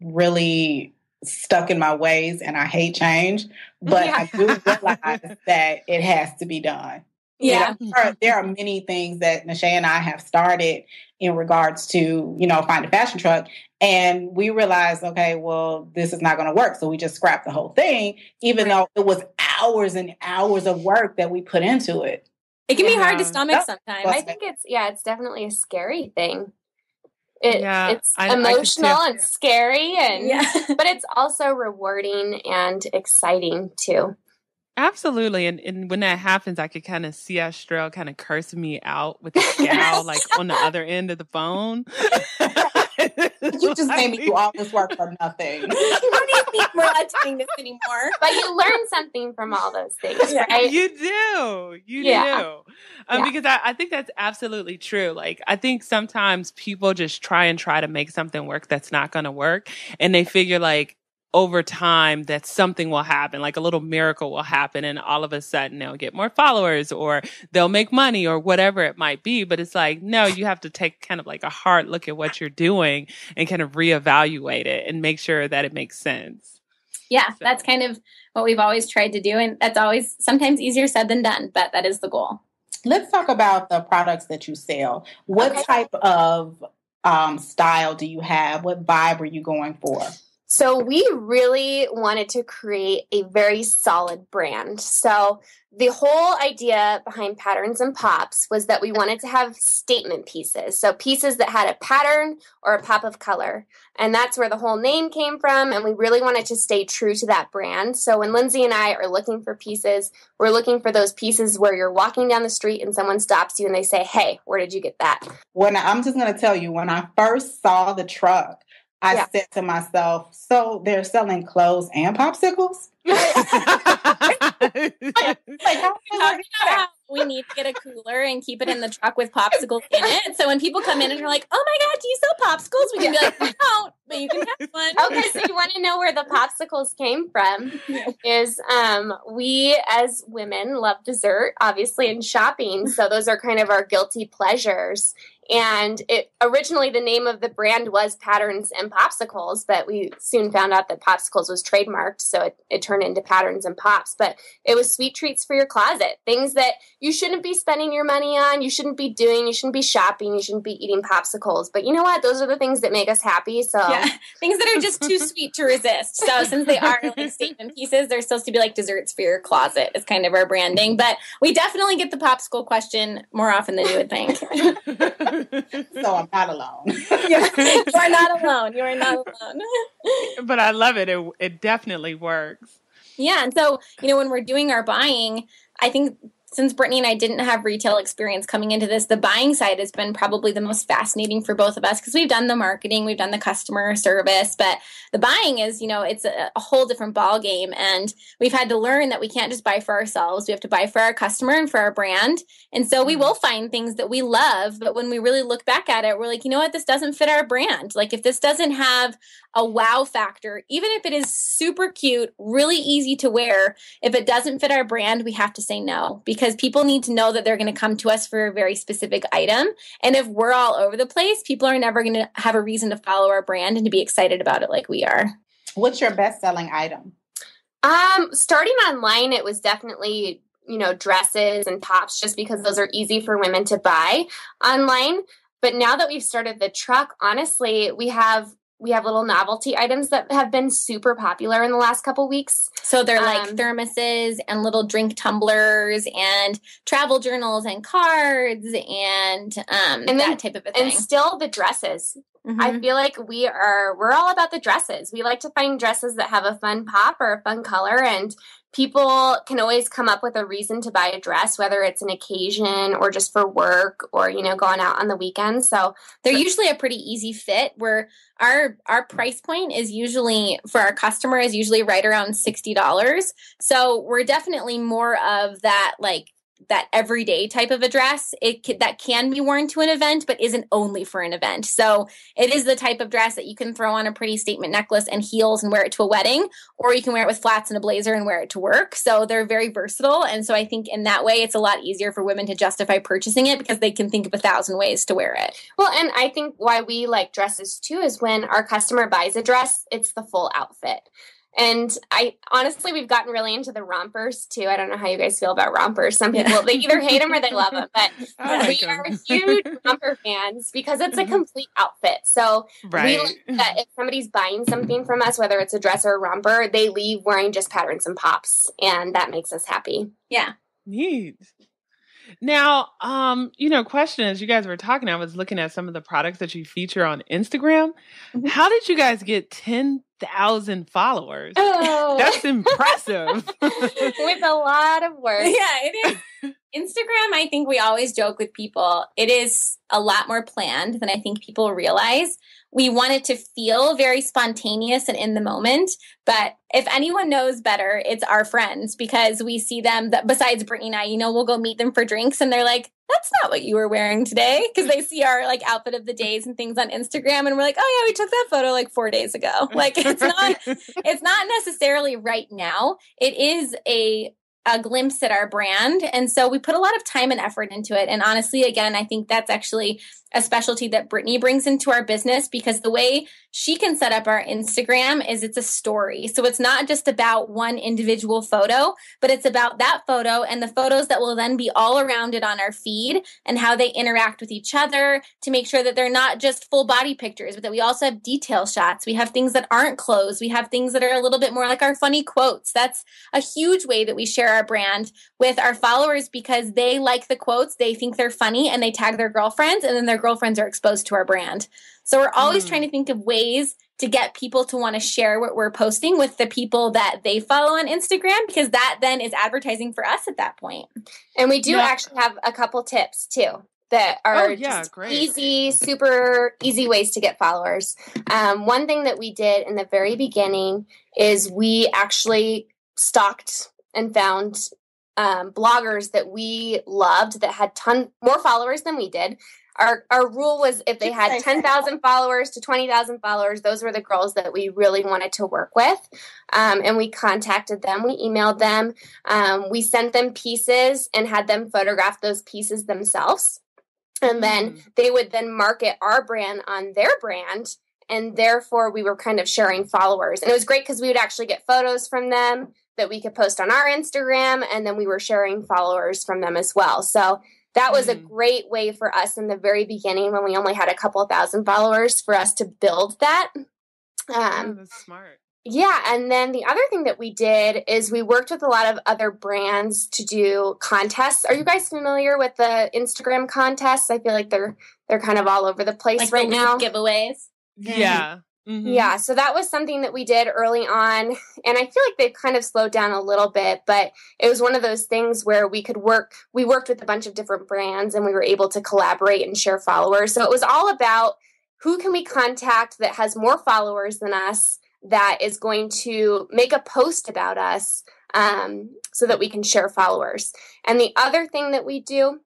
really stuck in my ways and I hate change, but I do realize that it has to be done. Yeah. There are many things that Nashay and I have started in regards to, Find a Fashion Truck. And we realized, okay, well, this is not going to work. So we just scrapped the whole thing, even though it was hours and hours of work that we put into it. It can be hard to stomach sometimes. I think it's definitely a scary thing. It's emotional and scary, but it's also rewarding and exciting too. Absolutely. And when that happens, I could kind of see Astrell kind of cursing me out with a scowl, like on the other end of the phone. You just made me do all this work for nothing. You don't even think we're not doing this anymore. But you learn something from all those things, right? You do. You do. Because I think that's absolutely true. Like, I think sometimes people just try to make something work that's not going to work. And they figure like, over time that something will happen, like a little miracle will happen, and all of a sudden they'll get more followers or they'll make money or whatever it might be. But it's like, no, you have to take kind of like a hard look at what you're doing and kind of reevaluate it and make sure that it makes sense. Yeah, that's kind of what we've always tried to do. And that's always sometimes easier said than done, but that is the goal. Let's talk about the products that you sell. What type of style do you have? What vibe are you going for? So we really wanted to create a very solid brand. So the whole idea behind Patterns and Pops was that we wanted to have statement pieces. So pieces that had a pattern or a pop of color. And that's where the whole name came from. And we really wanted to stay true to that brand. So when Lindsay and I are looking for pieces, we're looking for those pieces where you're walking down the street and someone stops you and they say, hey, where did you get that? I'm just going to tell you, when I first saw the truck, I said to myself, so they're selling clothes and popsicles? We need to get a cooler and keep it in the truck with popsicles in it. So when people come in and are like, oh my God, do you sell popsicles? We can be like, we don't, but you can have one. Okay, so you want to know where the popsicles came from is we as women love dessert, obviously, and shopping. So those are kind of our guilty pleasures. And originally the name of the brand was Patterns and Popsicles, but we soon found out that Popsicles was trademarked, so it turned into Patterns and Pops. But it was sweet treats for your closet, things that you shouldn't be spending your money on, you shouldn't be doing, you shouldn't be shopping, you shouldn't be eating popsicles. But you know what? Those are the things that make us happy. So things that are just too sweet to resist. So since they are like statement pieces, they're supposed to be like desserts for your closet. It's kind of our branding. But we definitely get the popsicle question more often than you would think. So I'm not alone. You are not alone. You are not alone. But I love it. It definitely works. Yeah. And so, when we're doing our buying, I think since Brittany and I didn't have retail experience coming into this, the buying side has been probably the most fascinating for both of us because we've done the marketing, we've done the customer service, but the buying is, it's a whole different ball game. And we've had to learn that we can't just buy for ourselves. We have to buy for our customer and for our brand. And so we will find things that we love, but when we really look back at it, we're like, you know what, this doesn't fit our brand. Like if this doesn't have a wow factor, even if it is super cute, really easy to wear, if it doesn't fit our brand, we have to say no, because people need to know that they're going to come to us for a very specific item. And if we're all over the place, people are never going to have a reason to follow our brand and to be excited about it like we are. What's your best-selling item? Starting online, it was definitely, dresses and tops, just because those are easy for women to buy online. But now that we've started the truck, honestly, we have little novelty items that have been super popular in the last couple weeks. So they're like thermoses and little drink tumblers and travel journals and cards and that type of a thing. And still the dresses. Mm-hmm. I feel like we're all about the dresses. We like to find dresses that have a fun pop or a fun color, and people can always come up with a reason to buy a dress, whether it's an occasion or just for work or, going out on the weekends. So they're usually a pretty easy fit, where our price point is usually for our customer is usually right around $60. So we're definitely more of that, like that everyday type of a dress. That can be worn to an event, but isn't only for an event. So it is the type of dress that you can throw on a pretty statement necklace and heels and wear it to a wedding, or you can wear it with flats and a blazer and wear it to work. So they're very versatile. And so I think in that way, it's a lot easier for women to justify purchasing it because they can think of 1,000 ways to wear it. Well, and I think why we like dresses too is when our customer buys a dress, it's the full outfit. And we've gotten really into the rompers too. I don't know how you guys feel about rompers. Some people, they either hate them or they love them, but we are huge romper fans because it's a complete outfit. So we like that if somebody's buying something from us, whether it's a dress or a romper, they leave wearing just patterns and pops. And that makes us happy. Yeah. Neat. Now, question as you guys were talking, I was looking at some of the products that you feature on Instagram. Mm-hmm. How did you guys get 10,000 followers? Oh. That's impressive. With a lot of work. Yeah, it is. Instagram, I think we always joke with people, it is a lot more planned than I think people realize. We want it to feel very spontaneous and in the moment. But if anyone knows better, it's our friends, because we see them, besides Brittany and I, we'll go meet them for drinks and they're like, that's not what you were wearing today. Because they see our outfit of the days and things on Instagram. And we're like, oh yeah, we took that photo 4 days ago. It's not necessarily right now. It is a glimpse at our brand. And so we put a lot of time and effort into it. And honestly, again, I think that's actually a specialty that Brittany brings into our business, because the way she can set up our Instagram is it's a story. So it's not just about one individual photo, but it's about that photo and the photos that will then be all around it on our feed and how they interact with each other to make sure that they're not just full body pictures, but that we also have detail shots. We have things that aren't clothes. We have things that are a little bit more like our funny quotes. That's a huge way that we share our brand with our followers, because they like the quotes, they think they're funny, and they tag their girlfriends, and then their girlfriends are exposed to our brand. So we're always trying to think of ways to get people to want to share what we're posting with the people that they follow on Instagram, because that then is advertising for us at that point. And we do actually have a couple tips too that are easy, super easy ways to get followers. One thing that we did in the very beginning is we actually stalked and found bloggers that we loved that had more followers than we did. Our rule was if they had 10,000 followers to 20,000 followers, those were the girls that we really wanted to work with. And we contacted them. We emailed them. We sent them pieces and had them photograph those pieces themselves. And then they would then market our brand on their brand. And therefore, we were kind of sharing followers. And it was great because we would actually get photos from them that we could post on our Instagram. And then we were sharing followers from them as well. So that was a great way for us in the very beginning, when we only had a couple of thousand followers, for us to build that. That's smart. Yeah. And then the other thing that we did is we worked with a lot of other brands to do contests. Are you guys familiar with the Instagram contests? I feel like they're kind of all over the place right now. Giveaways. Yeah. Mm-hmm. Yeah, so that was something that we did early on, and I feel like they've kind of slowed down a little bit, but it was one of those things where we worked with a bunch of different brands, and we were able to collaborate and share followers. So it was all about who can we contact that has more followers than us, that is going to make a post about us, so that we can share followers. And the other thing that we do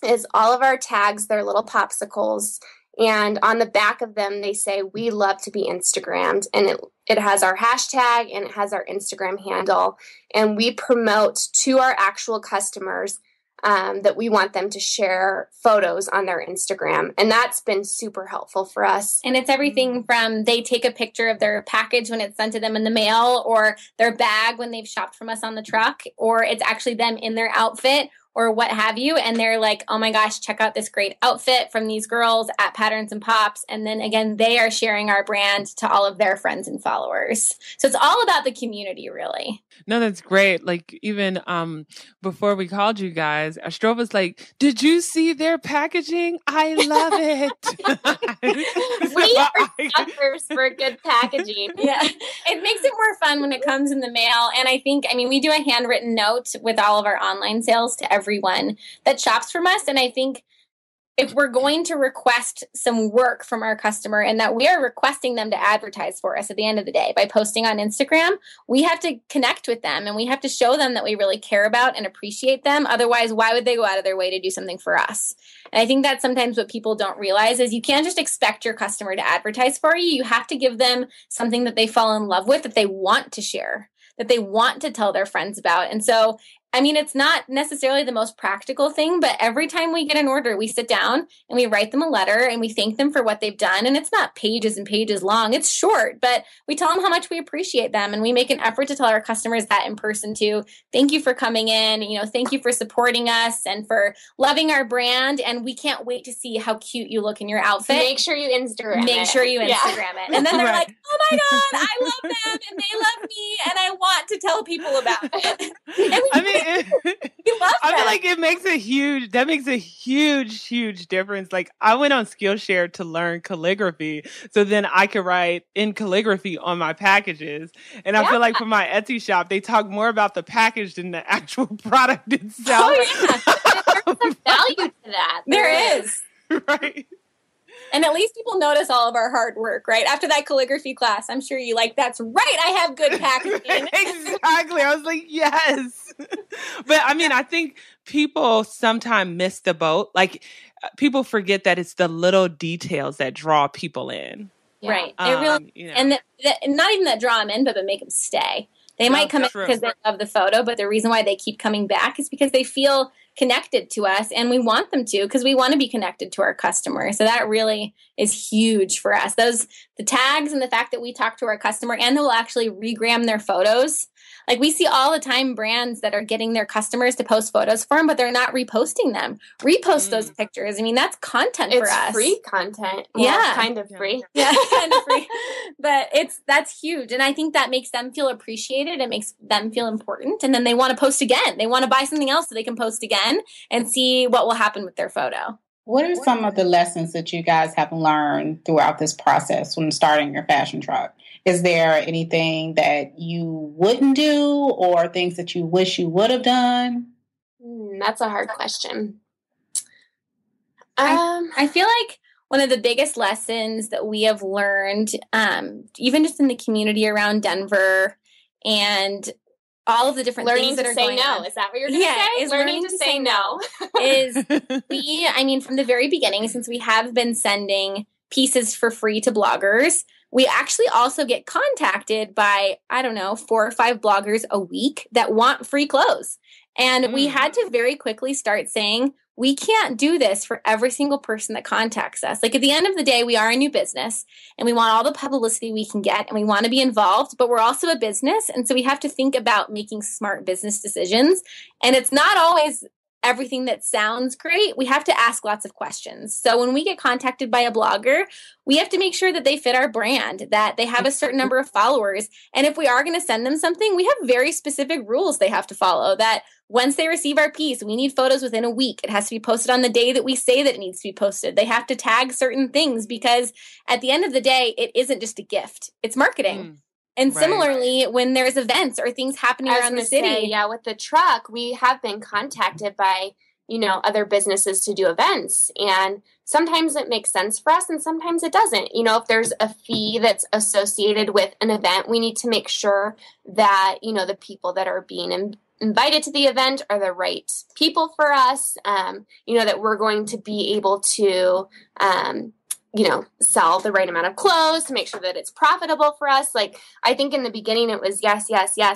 is all of our tags, they're little popsicles. And on the back of them, they say, we love to be Instagrammed. And it has our hashtag and it has our Instagram handle. And we promote to our actual customers that we want them to share photos on their Instagram. And that's been super helpful for us. And it's everything from they take a picture of their package when it's sent to them in the mail, or their bag when they've shopped from us on the truck, or it's actually them in their outfit, or what have you. And they're like, oh my gosh, check out this great outfit from these girls at Patterns and Pops. And then again, they are sharing our brand to all of their friends and followers. So it's all about the community, really. No, that's great. Like, even before we called you guys, Astro was like, did you see their packaging? I love it. We are suckers for good packaging. Yeah. It makes it more fun when it comes in the mail. And I think, we do a handwritten note with all of our online sales to everyone that shops from us. And I think if we're going to request some work from our customer, and that we are requesting them to advertise for us at the end of the day by posting on Instagram, we have to connect with them and we have to show them that we really care about and appreciate them. Otherwise, why would they go out of their way to do something for us? And I think that's sometimes what people don't realize is you can't just expect your customer to advertise for you. You have to give them something that they fall in love with, that they want to share, that they want to tell their friends about. And so I mean, it's not necessarily the most practical thing, but every time we get an order, we sit down and we write them a letter and we thank them for what they've done. And it's not pages and pages long. It's short, but we tell them how much we appreciate them. And we make an effort to tell our customers that in person too. Thank you for coming in. Thank you for supporting us and for loving our brand. And we can't wait to see how cute you look in your outfit. Make sure you Instagram it. And then they're like, oh my God, I love them and they love me and I want to tell people about it. I feel like it makes a huge difference. Like I went on Skillshare to learn calligraphy so then I could write in calligraphy on my packages. And I feel like for my Etsy shop, they talk more about the package than the actual product itself. Oh yeah. There's a value to that. There is. Right. And at least people notice all of our hard work, right? After that calligraphy class, I'm sure you that's right, I have good packaging. Exactly. I was like, yes. But I mean, I think people sometimes miss the boat. Like people forget that it's the little details that draw people in. Yeah. Right. It really, and not even that draw them in, but make them stay. They might come in because they love the photo, but the reason why they keep coming back is because they feel connected to us and we want them to because we want to be connected to our customers. So that really is huge for us. The tags and the fact that we talk to our customer and they'll actually regram their photos. Like we see all the time brands that are getting their customers to post photos for them, but they're not reposting them. Repost those pictures. I mean, that's content for us. It's free content. Well, kind of free. Yeah, kind of free. But that's huge. And I think that makes them feel appreciated. It makes them feel important. And then they want to post again. They want to buy something else so they can post again and see what will happen with their photo. What are some of the lessons that you guys have learned throughout this process when starting your fashion truck? Is there anything that you wouldn't do or things that you wish you would have done? That's a hard question. I feel like one of the biggest lessons that we have learned, even just in the community around Denver and all of the different things that are going on. Learning to say no. Is that what you're going to say? Is learning to say no. Is from the very beginning, since we have been sending pieces for free to bloggers, we actually also get contacted by, 4 or 5 bloggers a week that want free clothes. And we had to very quickly start saying, we can't do this for every single person that contacts us. Like at the end of the day, we are a new business and we want all the publicity we can get and we want to be involved, but we're also a business. And so we have to think about making smart business decisions. And it's not always everything that sounds great. We have to ask lots of questions. So when we get contacted by a blogger, we have to make sure that they fit our brand, that they have a certain number of followers. And if we are going to send them something, we have very specific rules they have to follow, that once they receive our piece, we need photos within a week. It has to be posted on the day that we say that it needs to be posted. They have to tag certain things because at the end of the day, it isn't just a gift. It's marketing. And similarly, when there's events or things happening around the city. With the truck, we have been contacted by, other businesses to do events. And sometimes it makes sense for us and sometimes it doesn't. If there's a fee that's associated with an event, we need to make sure that, the people that are being invited to the event are the right people for us, that we're going to be able to, sell the right amount of clothes to make sure that it's profitable for us. Like, I think in the beginning it was yes,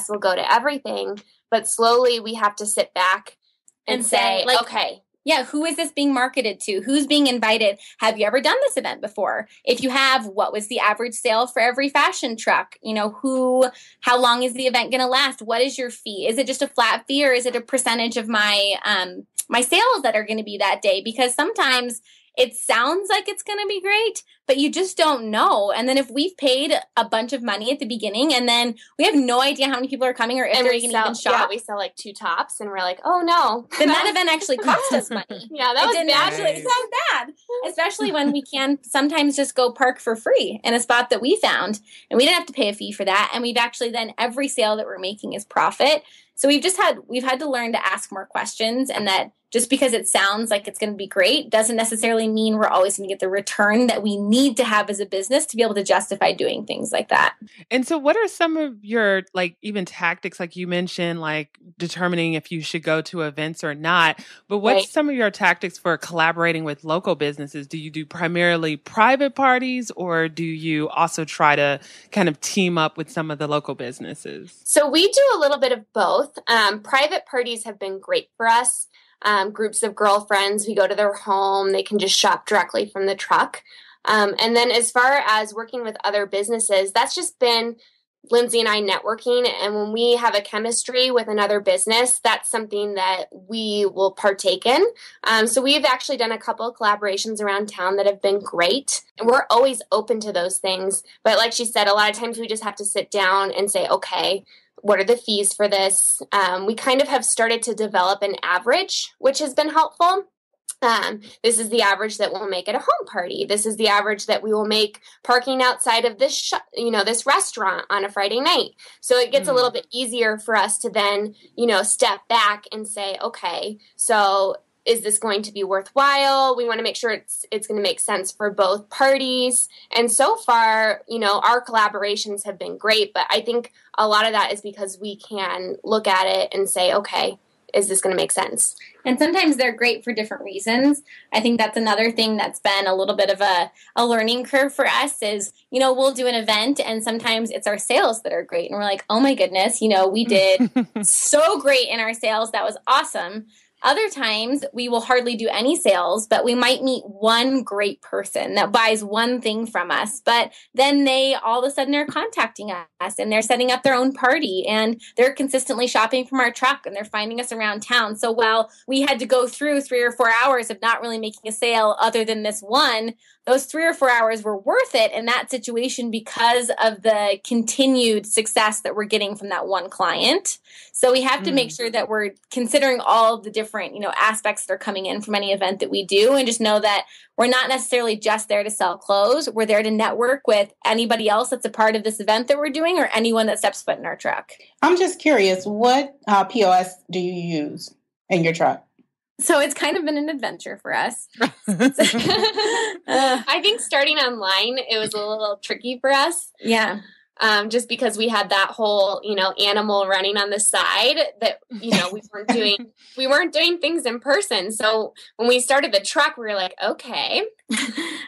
we'll go to everything. But slowly we have to sit back and say, okay. Yeah, who is this being marketed to? Who's being invited? Have you ever done this event before? If you have, what was the average sale for every fashion truck? How long is the event going to last? What is your fee? Is it just a flat fee or is it a percentage of my my sales that are going to be that day? Because sometimes it sounds like it's going to be great, but you just don't know. And then if we've paid a bunch of money at the beginning and then we have no idea how many people are coming or if they're going to even shop. Yeah, we sell like 2 tops and we're like, oh no. Then that event actually cost us money. Yeah, that was bad. It sounds bad. Especially when we can sometimes just go park for free in a spot that we found. And we didn't have to pay a fee for that. And we've actually then every sale that we're making is profit. So we've had to learn to ask more questions and that just because it sounds like it's going to be great doesn't necessarily mean we're always going to get the return that we need to have as a business to be able to justify doing things like that. And so what are some of your, like, even tactics, like you mentioned, like determining if you should go to events or not, but what's some of your tactics for collaborating with local businesses? Do you do primarily private parties, or do you also try to kind of team up with some of the local businesses? So we do a little bit of both. Private parties have been great for us. Groups of girlfriends, we go to their home, they can just shop directly from the truck. And then as far as working with other businesses, that's just been Lindsay and I networking. And when we have a chemistry with another business, that's something that we will partake in. So we've actually done a couple of collaborations around town that have been great. And we're always open to those things. But like she said, a lot of times we just have to sit down and say, okay, what are the fees for this? We kind of have started to develop an average, which has been helpful. This is the average that we'll make at a home party. This is the average that we will make parking outside of this, this restaurant on a Friday night. So it gets a little bit easier for us to then, step back and say, okay, so is this going to be worthwhile? We want to make sure it's going to make sense for both parties. And so far, our collaborations have been great, but I think a lot of that is because we can look at it and say, okay, is this going to make sense? And sometimes they're great for different reasons. I think that's another thing that's been a little bit of a learning curve for us is, we'll do an event and sometimes it's our sales that are great. And we're like, oh my goodness, we did so great in our sales. That was awesome. Other times we will hardly do any sales, but we might meet one great person that buys one thing from us. But then they all of a sudden are contacting us and they're setting up their own party and they're consistently shopping from our truck and they're finding us around town. So while we had to go through 3 or 4 hours of not really making a sale other than this one, those 3 or 4 hours were worth it in that situation because of the continued success that we're getting from that one client. So we have to make sure that we're considering all of the different, aspects that are coming in from any event that we do, and just know that we're not necessarily just there to sell clothes. We're there to network with anybody else that's a part of this event that we're doing or anyone that steps foot in our truck. I'm just curious, what POS do you use in your truck? So it's kind of been an adventure for us. I think starting online, it was a little tricky for us. Yeah. Just because we had that whole, animal running on the side that, we weren't doing things in person. So when we started the truck, we were like, okay,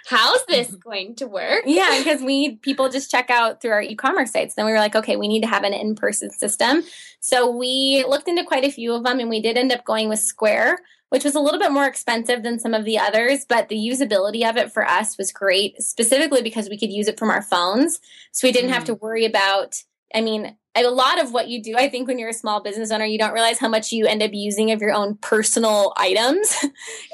how's this going to work? Yeah, because people just check out through our e-commerce sites. Then we were like, okay, we need to have an in-person system. So we looked into quite a few of them and we did end up going with Square, which was a little bit more expensive than some of the others, but the usability of it for us was great, specifically because we could use it from our phones. So we didn't have to worry about, a lot of what you do, I think when you're a small business owner, you don't realize how much you end up using of your own personal items.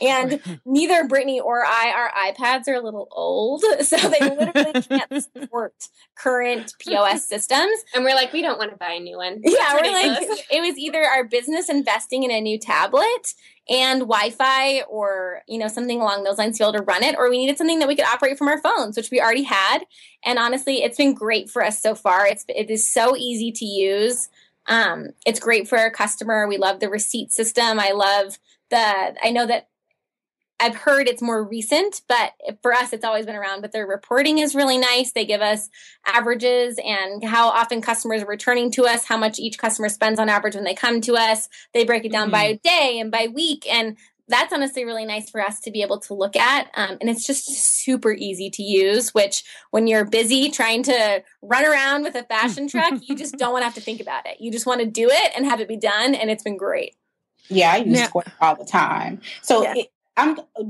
And neither Brittany or our iPads are a little old, so they literally can't support current POS systems. And we're like, we don't want to buy a new one. Yeah, we're like, it was either our business investing in a new tablet and Wi-Fi or, something along those lines to be able to run it, or we needed something that we could operate from our phones, which we already had. And honestly, it's been great for us so far. It is so easy to use. It's great for our customer. We love the receipt system. I know that I've heard it's more recent, but for us, it's always been around. But their reporting is really nice. They give us averages and how often customers are returning to us, how much each customer spends on average when they come to us. They break it down by day and by week. And that's honestly really nice for us to be able to look at. And it's just super easy to use, which when you're busy trying to run around with a fashion truck, you just don't want to have to think about it. You just want to do it and have it be done. And it's been great. Yeah, I use Square all the time. So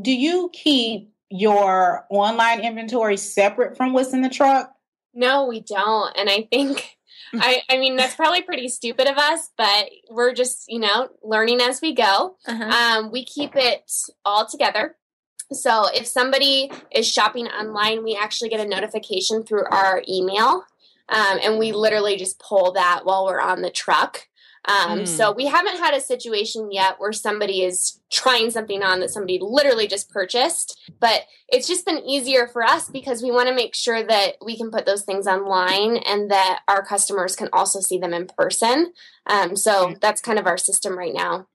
do you keep your online inventory separate from what's in the truck? No, we don't. And I think, that's probably pretty stupid of us, but we're just, learning as we go. We keep it all together. So if somebody is shopping online, we actually get a notification through our email. And we literally just pull that while we're on the truck. So we haven't had a situation yet where somebody is trying something on that somebody literally just purchased, but it's just been easier for us because we want to make sure that we can put those things online and that our customers can also see them in person. So that's kind of our system right now.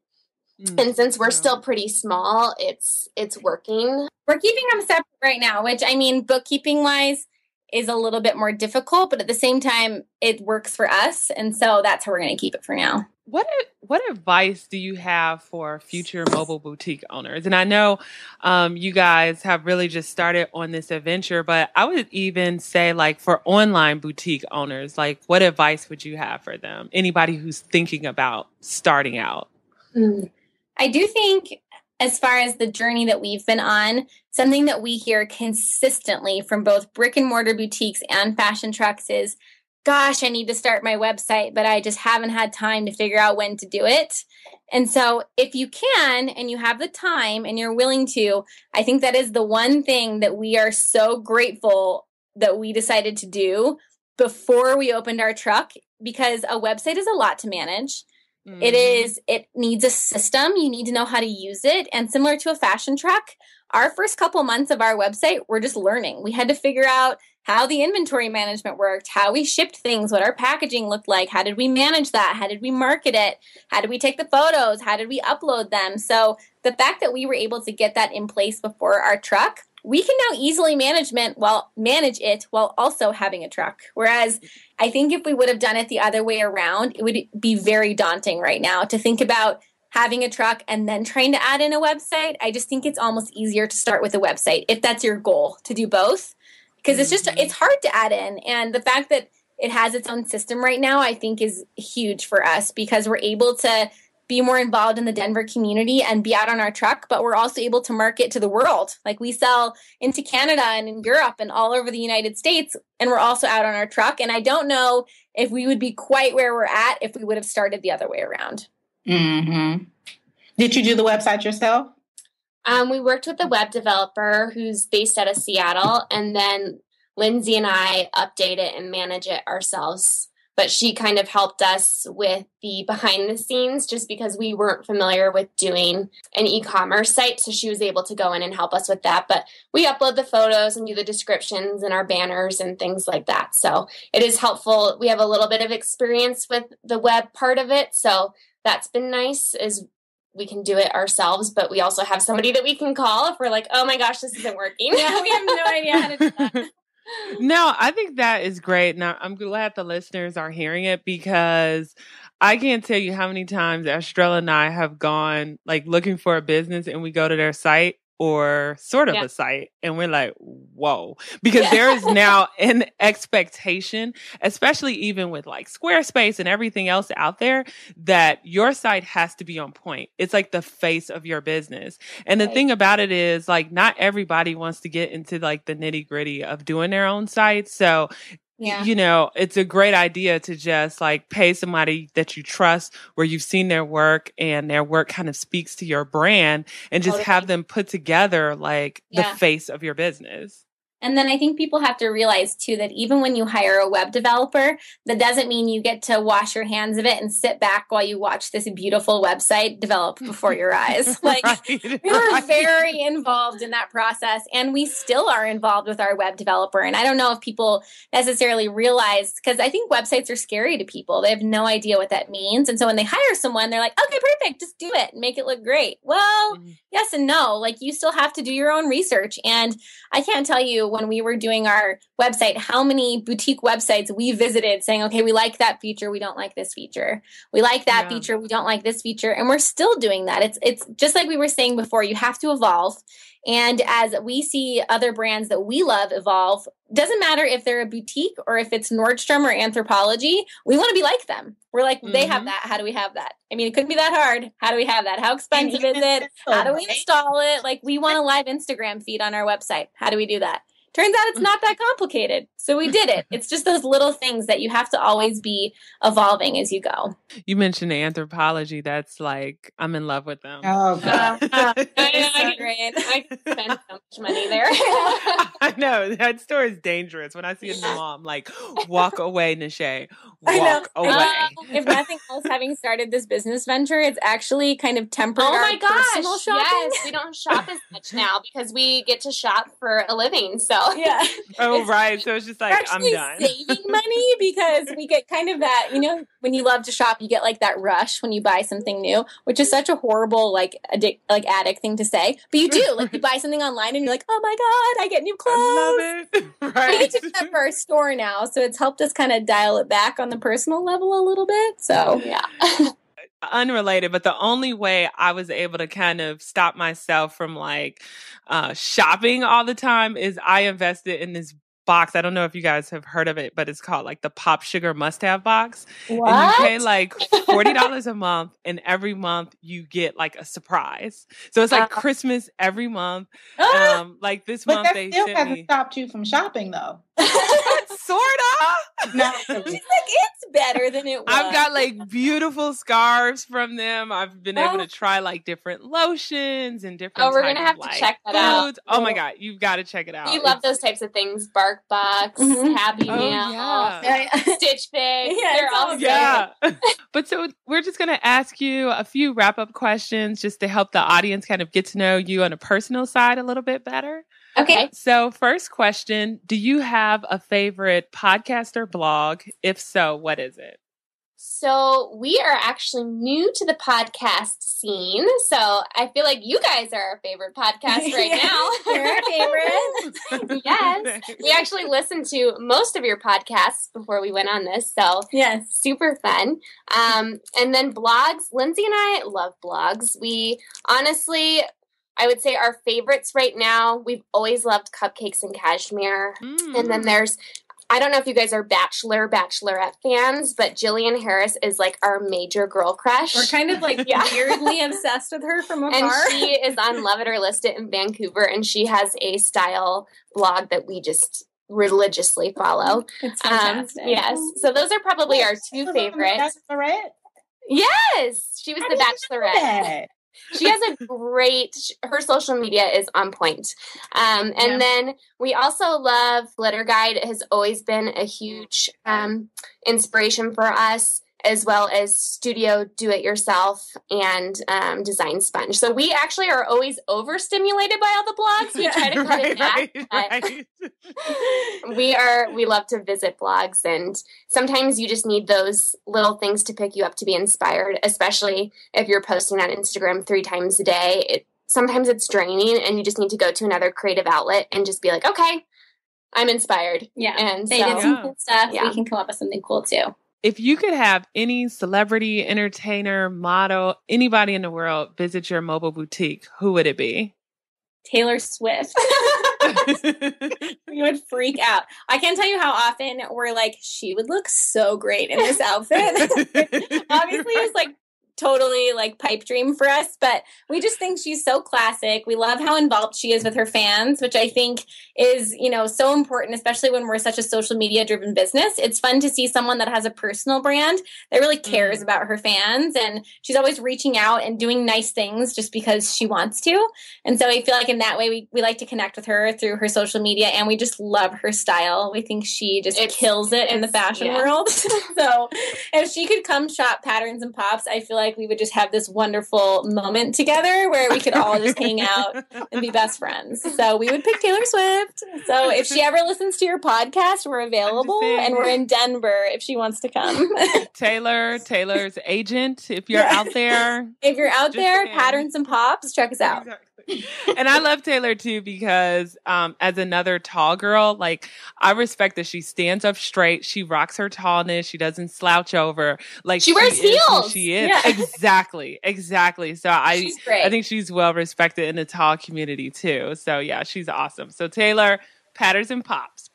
And since we're still pretty small, it's working. We're keeping them separate right now, which, I mean, bookkeeping wise is a little bit more difficult, but at the same time, it works for us. And so that's how we're going to keep it for now. What advice do you have for future mobile boutique owners? And I know you guys have really just started on this adventure, but I would even say, like, for online boutique owners, like, what advice would you have for them? Anybody who's thinking about starting out? I do think, as far as the journey that we've been on, something that we hear consistently from both brick and mortar boutiques and fashion trucks is, gosh, I need to start my website, but I just haven't had time to figure out when to do it. And so if you can, and you have the time and you're willing to, I think that is the one thing that we are so grateful that we decided to do before we opened our truck, because a website is a lot to manage. It needs a system. You need to know how to use it. And similar to a fashion truck, our first couple months of our website, we're just learning. We had to figure out how the inventory management worked, how we shipped things, what our packaging looked like, how did we manage that, how did we market it, how did we take the photos, how did we upload them. So the fact that we were able to get that in place before our truck, we can now easily manage it while also having a truck. Whereas I think if we would have done it the other way around, it would be very daunting right now to think about having a truck and then trying to add in a website. I just think it's almost easier to start with a website if that's your goal, to do both. Because it's hard to add in. And the fact that it has its own system right now, I think is huge for us, because we're able to be more involved in the Denver community and be out on our truck, but we're also able to market to the world. Like, we sell into Canada and in Europe and all over the United States, and we're also out on our truck. And I don't know if we would be quite where we're at if we would have started the other way around. Mm-hmm. Did you do the website yourself? We worked with a web developer who's based out of Seattle, and then Lindsay and I update it and manage it ourselves. But she kind of helped us with the behind the scenes, just because we weren't familiar with doing an e-commerce site. So she was able to go in and help us with that. But we upload the photos and do the descriptions and our banners and things like that. So it is helpful. We have a little bit of experience with the web part of it. So that's been nice, is we can do it ourselves, but we also have somebody that we can call if we're like, oh my gosh, this isn't working. Yeah, we have no idea how to do that. No, I think that is great. Now, I'm glad the listeners are hearing it, because I can't tell you how many times Estrella and I have gone, like, looking for a business, and we go to their site, or sort of a site, and we're like, whoa, because there is now an expectation, especially even with like Squarespace and everything else out there, that your site has to be on point. It's like the face of your business. And the thing about it is, like, not everybody wants to get into like the nitty gritty of doing their own site. So you know, it's a great idea to just like pay somebody that you trust, where you've seen their work and their work kind of speaks to your brand, and just have them put together like the face of your business. And then I think people have to realize, too, that even when you hire a web developer, that doesn't mean you get to wash your hands of it and sit back while you watch this beautiful website develop before your eyes. Like, we were very involved in that process, and we still are involved with our web developer. And I don't know if people necessarily realize, because I think websites are scary to people. They have no idea what that means. And so when they hire someone, they're like, okay, perfect, just do it and make it look great. Well, yes and no. Like, you still have to do your own research. And I can't tell you, when we were doing our website, how many boutique websites we visited saying, okay, we like that feature, we don't like this feature. We like that feature, we don't like this feature. And we're still doing that. It's just like we were saying before, you have to evolve. And as we see other brands that we love evolve, doesn't matter if they're a boutique or if it's Nordstrom or Anthropologie, we want to be like them. We're like, they have that. How do we have that? I mean, it couldn't be that hard. How do we have that? How expensive is it? How do we install it? Like, we want a live Instagram feed on our website. How do we do that? Turns out it's not that complicated. So we did it. It's just those little things that you have to always be evolving as you go. You mentioned Anthropologie. That's like, I'm in love with them. Oh, God. I spent so much money there. I know. That store is dangerous. When I see it in the mall, I'm like, walk away, Nishay. Walk away. If nothing else, having started this business venture, it's actually kind of tempered our personal shopping. Yes, we don't shop as much now because we get to shop for a living. So out. Yeah. Oh, right. So it's just like, I'm done. Saving money because we get kind of that, when you love to shop, you get like that rush when you buy something new, which is such a horrible, like addict thing to say. But you do. Like, you buy something online and you're like, oh my God, I get new clothes. I love it. Right. We get to do that for our store now. So it's helped us kind of dial it back on the personal level a little bit. So, yeah. Unrelated, but the only way I was able to kind of stop myself from like shopping all the time is I invested in this box. I don't know if you guys have heard of it, but it's called like the Pop Sugar Must Have box. What? And you pay like $40 a month, and every month you get like a surprise. So it's like Christmas every month. Like this month they still sent hasn't me. stopped you from shopping though. Sorta. No. She's like, it's better than it was. I've got like beautiful scarves from them. I've been able to try like different lotions and different. Oh, we're gonna have like, to check that foods. out. Oh my God, you've got to check it out. You love those types of things. Bark Box, Happy Meal, Stitch Fix. Yeah, They're all Yeah. But so we're just going to ask you a few wrap-up questions just to help the audience kind of get to know you on a personal side a little bit better. Okay. So first question, do you have a favorite podcast or blog? If so, what is it? So we are actually new to the podcast scene. So I feel like you guys are our favorite podcast right now. You're our favorite. Yes. We actually listened to most of your podcasts before we went on this. So yes, super fun. And then blogs. Lindsay and I love blogs. We honestly, I would say our favorites right now, we've always loved Cupcakes and Cashmere. And then there's, I don't know if you guys are Bachelorette fans, but Jillian Harris is like our major girl crush. We're kind of like weirdly obsessed with her from afar. And she is on Love It or List It in Vancouver, and she has a style blog that we just religiously follow. It's fantastic. Yes. So those are probably our two favorites. Bachelorette? Yes. She was the Bachelorette. She has a great, her social media is on point. And then we also love Glitter Guide. It has always been a huge inspiration for us, as well as Studio Do It Yourself and Design Sponge. So we actually are always overstimulated by all the blogs. We try to cut it back. We love to visit blogs, and sometimes you just need those little things to pick you up to be inspired, especially if you're posting on Instagram 3 times a day. Sometimes it's draining, and you just need to go to another creative outlet and just be like, okay, I'm inspired. Yeah. And they did some cool stuff. We can come up with something cool too. If you could have any celebrity, entertainer, model, anybody in the world visit your mobile boutique, who would it be? Taylor Swift. You would freak out. I can't tell you how often we're like, she would look so great in this outfit. Obviously, it's like totally like pipe dream for us, but we just think she's so classic. We love how involved she is with her fans, which I think is, so important, especially when we're such a social media driven business. It's fun to see someone that has a personal brand that really cares about her fans, and she's always reaching out and doing nice things just because she wants to. And so I feel like in that way, we like to connect with her through her social media, and we just love her style. We think she just kills it in the fashion world. So if she could come shop Patterns and Pops, I feel like we would just have this wonderful moment together where we could all just hang out and be best friends. So we would pick Taylor Swift. So if she ever listens to your podcast, we're available, and we're in Denver if she wants to come. Taylor's agent, if you're out there. If you're out there, Patterns and Pops, check us out. Exactly. And I love Taylor too because as another tall girl, like I respect that she stands up straight, she rocks her tallness, she doesn't slouch over, like she wears heels. She is exactly. So I think she's well respected in the tall community too. So yeah, she's awesome. So Taylor, Patterns and Pops.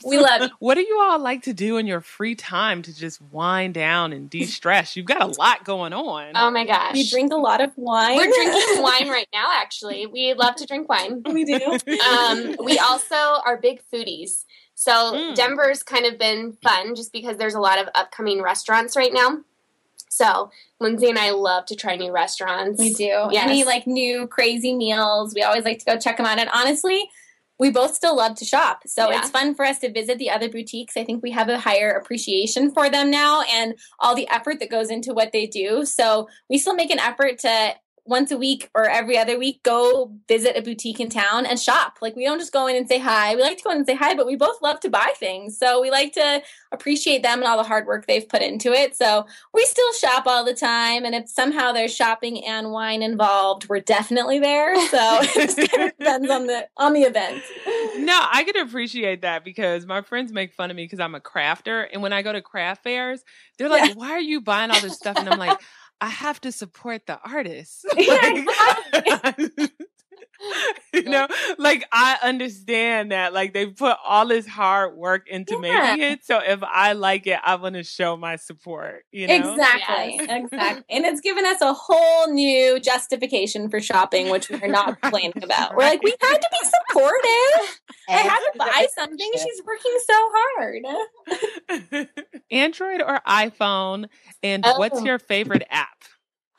We love it. What do you all like to do in your free time to just wind down and de-stress? You've got a lot going on. Oh my gosh. We drink a lot of wine. We're drinking wine right now, actually. We love to drink wine. We do. We also are big foodies. So Denver's kind of been fun just because there's a lot of upcoming restaurants right now. So Lindsay and I love to try new restaurants. We do. Yes. Any new crazy meals. We always like to go check them out. And honestly, we both still love to shop. So it's fun for us to visit the other boutiques. I think we have a higher appreciation for them now and all the effort that goes into what they do. So we still make an effort to once a week or every other week go visit a boutique in town and shop. Like, we don't just go in and say hi. We like to go in and say hi, but we both love to buy things. So we like to appreciate them and all the hard work they've put into it. So we still shop all the time. And if somehow there's shopping and wine involved, we're definitely there. So it just kind of depends on the event. No, I can appreciate that because my friends make fun of me because I'm a crafter. And when I go to craft fairs, they're like, why are you buying all this stuff? And I'm like, I have to support the artists. You know, like I understand that like they put all this hard work into making it. So if I like it, I want to show my support, you know? Exactly. Exactly. And it's given us a whole new justification for shopping, which we're not complaining about. We're like, we had to be supportive. I had to buy something. She's working so hard. Android or iPhone? And what's your favorite app?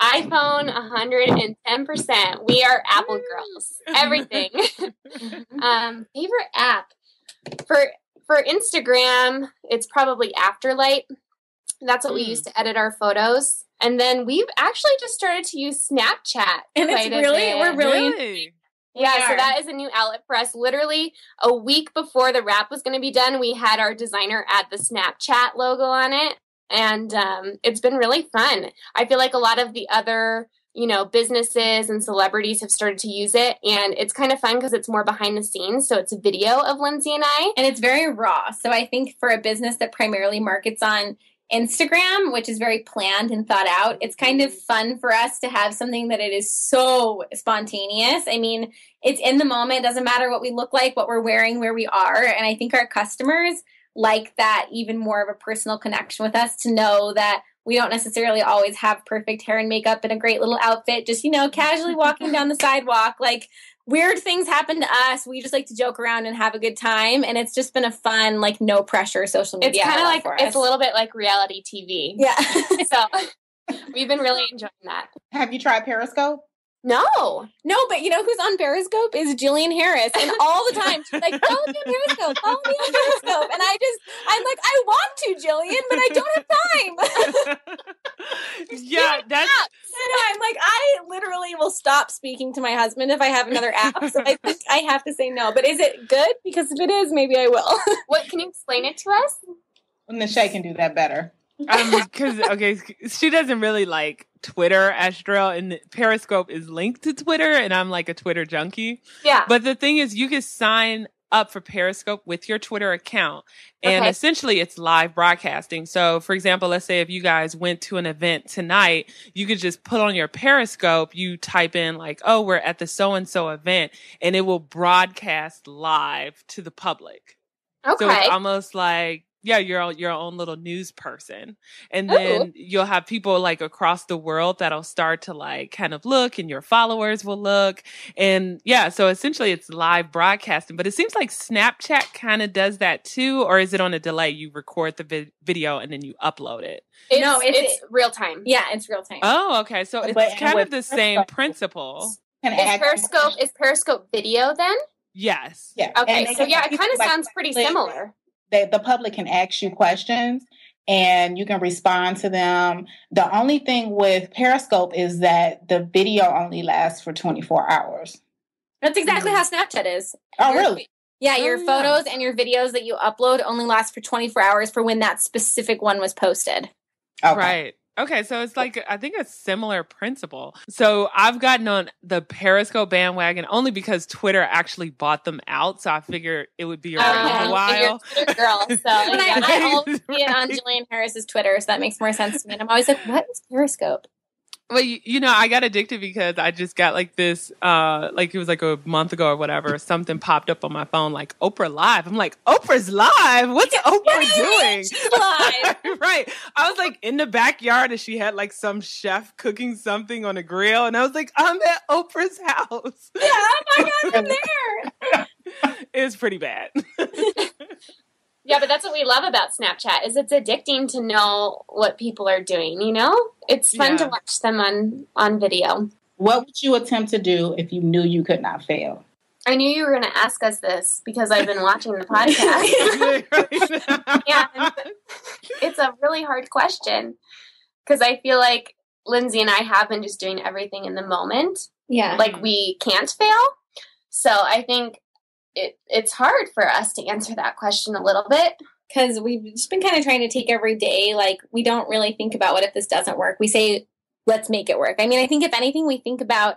iPhone 110%. We are Apple girls. Everything. Favorite app for Instagram, it's probably Afterlight. That's what we use to edit our photos. And then we've actually just started to use Snapchat. And we're really yeah, so that is a new outlet for us. Literally a week before the wrap was going to be done, we had our designer add the Snapchat logo on it. And it's been really fun. I feel like a lot of the other, businesses and celebrities have started to use it. And it's kind of fun because it's more behind the scenes. So it's a video of Lindsay and I. And it's very raw. So I think for a business that primarily markets on Instagram, which is very planned and thought out, it's kind of fun for us to have something that it is so spontaneous. I mean, it's in the moment. It doesn't matter what we look like, what we're wearing, where we are. And I think our customers like that even more of a personal connection with us, to know that we don't necessarily always have perfect hair and makeup and a great little outfit, just, casually walking down the sidewalk. Like, weird things happen to us. We just like to joke around and have a good time. And it's just been a fun, like, no pressure social media. It's kind of like, it's a little bit like reality TV. Yeah. So we've been really enjoying that. Have you tried Periscope? No, but who's on Periscope is Jillian Harris, and all the time she's like, follow me on Periscope, and I'm like, I want to, Jillian, but I don't have time. Yeah, that's. I'm like, I literally will stop speaking to my husband if I have another app. So I think I have to say no. But is it good? Because if it is, maybe I will. What, can you explain it to us? Nashay can do that better. Because she doesn't really like Twitter, Astral, and Periscope is linked to Twitter, and I'm like a Twitter junkie. Yeah. But the thing is, you can sign up for Periscope with your Twitter account, and essentially it's live broadcasting. So, for example, let's say if you guys went to an event tonight, you could just put on your Periscope, you type in like, oh, we're at the so-and-so event, and it will broadcast live to the public. Okay. So it's almost like, yeah, you're your own little news person. And then you'll have people like across the world that'll start to like kind of look, and your followers will look. And yeah, so essentially it's live broadcasting, but it seems like Snapchat kind of does that too. Or is it on a delay? You record the video and then you upload it. It's real time. Yeah, it's real time. Oh, okay. So it's kind of the same principle. Is Periscope video then? Yes. Yeah. Okay. So yeah, it kind of sounds pretty similar. The public can ask you questions and you can respond to them. The only thing with Periscope is that the video only lasts for 24 hours. That's exactly how Snapchat is. Oh, really? Yeah, your photos and your videos that you upload only last for 24 hours for when that specific one was posted. Okay. Right. Okay, so it's like, I think a similar principle. So I've gotten on the Periscope bandwagon only because Twitter actually bought them out. So I figured it would be around a while. You're a Twitter girl, so I always see it on Jillian Harris's Twitter, so that makes more sense to me. And I'm always like, what is Periscope? Well, I got addicted because I just got like this, like it was like a month ago or whatever, something popped up on my phone like Oprah Live. I'm like, Oprah's live? What's Oprah doing? She's live. Right. I was like in the backyard and she had like some chef cooking something on a grill. And I was like, I'm at Oprah's house. Yeah, oh my God, I'm there. It was pretty bad. Yeah, but that's what we love about Snapchat is it's addicting to know what people are doing, It's fun to watch them on video. What would you attempt to do if you knew you could not fail? I knew you were going to ask us this because I've been watching the podcast. Yeah, it's a really hard question because I feel like Lindsay and I have been just doing everything in the moment. Yeah. Like we can't fail. So I think it's hard for us to answer that question a little bit. Because we've just been kind of trying to take every day. Like, we don't really think about what if this doesn't work. We say, let's make it work. I mean, I think if anything, we think about,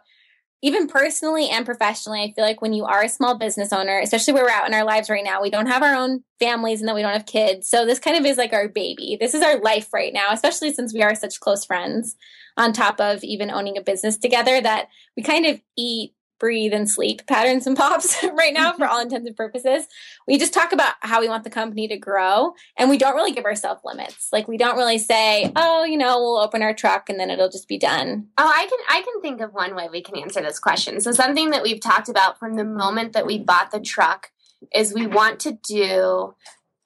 even personally and professionally, I feel like when you are a small business owner, especially where we're at in our lives right now, we don't have our own families and then we don't have kids. So this kind of is like our baby. This is our life right now, especially since we are such close friends, on top of even owning a business together, that we kind of eat, breathe, and sleep Patterns and Pops right now for all intents and purposes. We just talk about how we want the company to grow, and we don't really give ourselves limits. Like, we don't really say, oh, we'll open our truck and then it'll just be done. Oh, I can think of one way we can answer this question. So something that we've talked about from the moment that we bought the truck is we want to do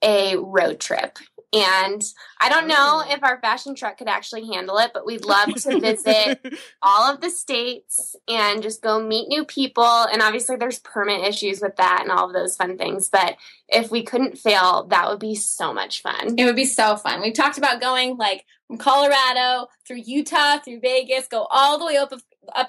a road trip. And I don't know if our fashion truck could actually handle it, but we'd love to visit all of the states and just go meet new people. And obviously there's permit issues with that and all of those fun things. But if we couldn't fail, that would be so much fun. It would be so fun. We've talked about going like from Colorado through Utah, through Vegas, go all the way up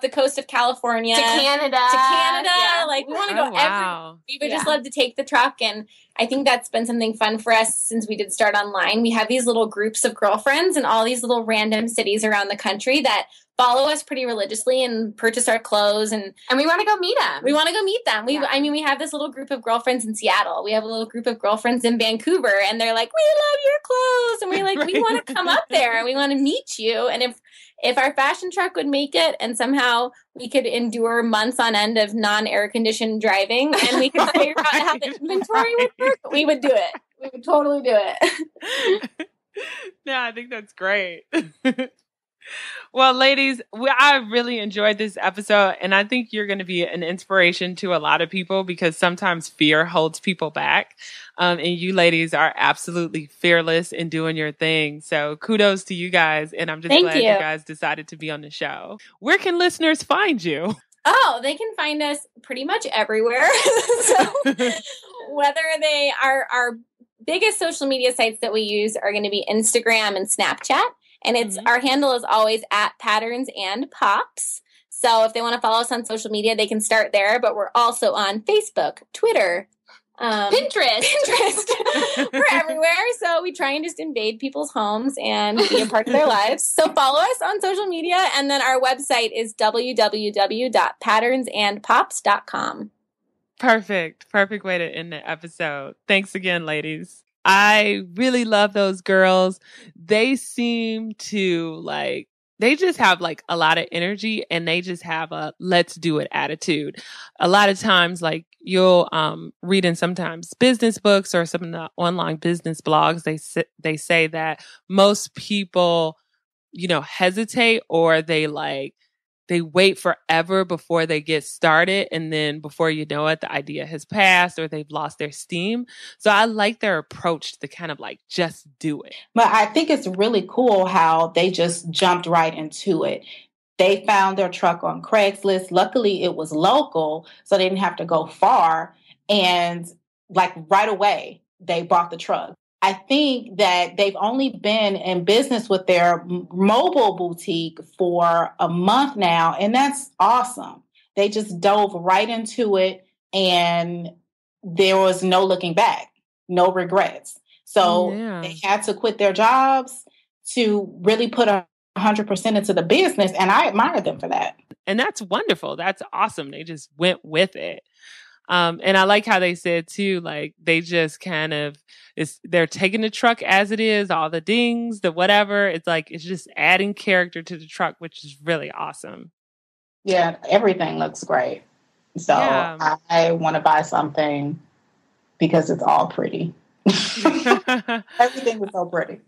the coast of California. To Canada. Yeah. Like, we want to go wow. We would just love to take the truck. And I think that's been something fun for us since we did start online. We have these little groups of girlfriends in all these little random cities around the country that follow us pretty religiously and purchase our clothes. And we want to go meet them. We want to go meet them. We have this little group of girlfriends in Seattle. We have a little group of girlfriends in Vancouver. And they're like, we love your clothes. And we're like, right. We want to come up there and we want to meet you. And if our fashion truck would make it and somehow we could endure months on end of non-air conditioned driving and we could figure out how the inventory would work, we would do it. We would totally do it. Yeah, I think that's great. Well, ladies, I really enjoyed this episode, and I think you're going to be an inspiration to a lot of people because sometimes fear holds people back. And you ladies are absolutely fearless in doing your thing. So kudos to you guys, and I'm just glad you guys decided to be on the show. Where can listeners find you? Oh, they can find us pretty much everywhere. So whether they are our biggest social media sites that we use are going to be Instagram and Snapchat. And it's our handle is always at Patterns and Pops. So if they want to follow us on social media, they can start there. But we're also on Facebook, Twitter, Pinterest. We're everywhere. So we try and just invade people's homes and be a part of their lives. So follow us on social media. And then our website is www.patternsandpops.com. Perfect. Perfect way to end the episode. Thanks again, ladies. I really love those girls. They seem to they just have a lot of energy and they just have a let's do it attitude. A lot of times, you'll read in sometimes business books or some of the online business blogs, they say that most people, hesitate or they wait forever before they get started. And then before you know it, the idea has passed or they've lost their steam. So I like their approach to kind of just do it. But I think it's really cool how they just jumped right into it. They found their truck on Craigslist. Luckily, it was local, so they didn't have to go far. And right away, they bought the truck. I think that they've only been in business with their mobile boutique for a month now, and that's awesome. They just dove right into it, and there was no looking back, no regrets. So they had to quit their jobs to really put 100% into the business, and I admire them for that. And that's wonderful. That's awesome. They just went with it. And I like how they said too, they just kind of, they're taking the truck as it is, all the dings, the whatever. It's it's just adding character to the truck, which is really awesome. Yeah, everything looks great. So I want to buy something because it's all pretty. Everything is so pretty.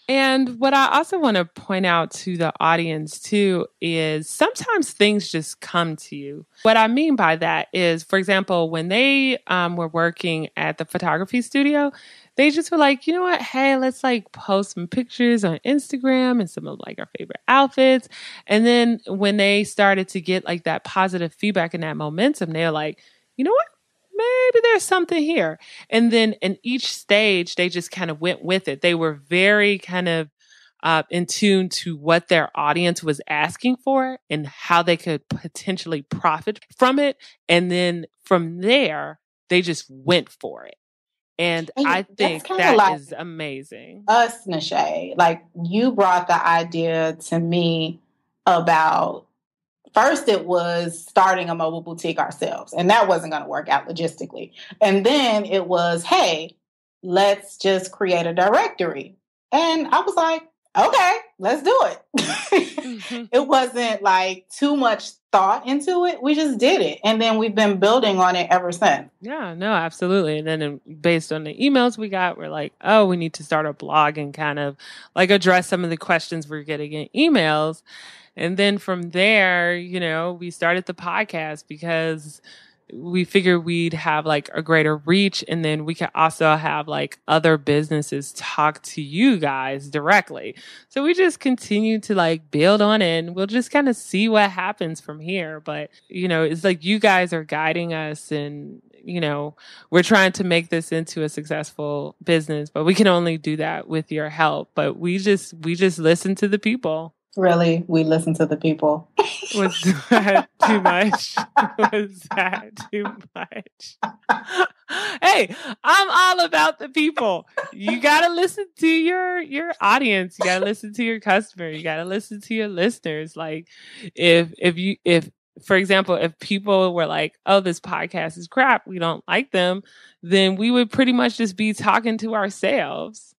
And what I also want to point out to the audience too is sometimes things just come to you. What I mean by that is, for example, when they were working at the photography studio, they just were like, you know what? Hey, let's post some pictures on Instagram and some of our favorite outfits. And then when they started to get that positive feedback and that momentum, they're like, you know what? Maybe there's something here. And then in each stage, they just kind of went with it. They were very kind of in tune to what their audience was asking for and how they could potentially profit from it. And then from there, they just went for it. And I think that like is amazing. Us, Nashay, like you brought the idea to me about, first it was starting a mobile boutique ourselves, and that wasn't going to work out logistically. And then it was, hey, let's just create a directory. And I was like, okay, let's do it. It wasn't like too much thought into it. We just did it. And then we've been building on it ever since. Yeah, no, absolutely. And then based on the emails we got, we're like, oh, we need to start a blog and kind of like address some of the questions we're getting in emails. And then from there, you know, we started the podcast because we figured we'd have like a greater reach, and then we could also have like other businesses talk to you guys directly. So we just continue to like build on it, and we'll just kind of see what happens from here. But, you know, it's like you guys are guiding us, and, you know, we're trying to make this into a successful business, but we can only do that with your help. But we just listen to the people. Really, we listen to the people. Was that too much? Was that too much? Hey, I'm all about the people. You gotta listen to your audience. You gotta listen to your customer. You gotta listen to your listeners. Like, if for example, if people were like, "Oh, this podcast is crap. We don't like them," then we would pretty much just be talking to ourselves.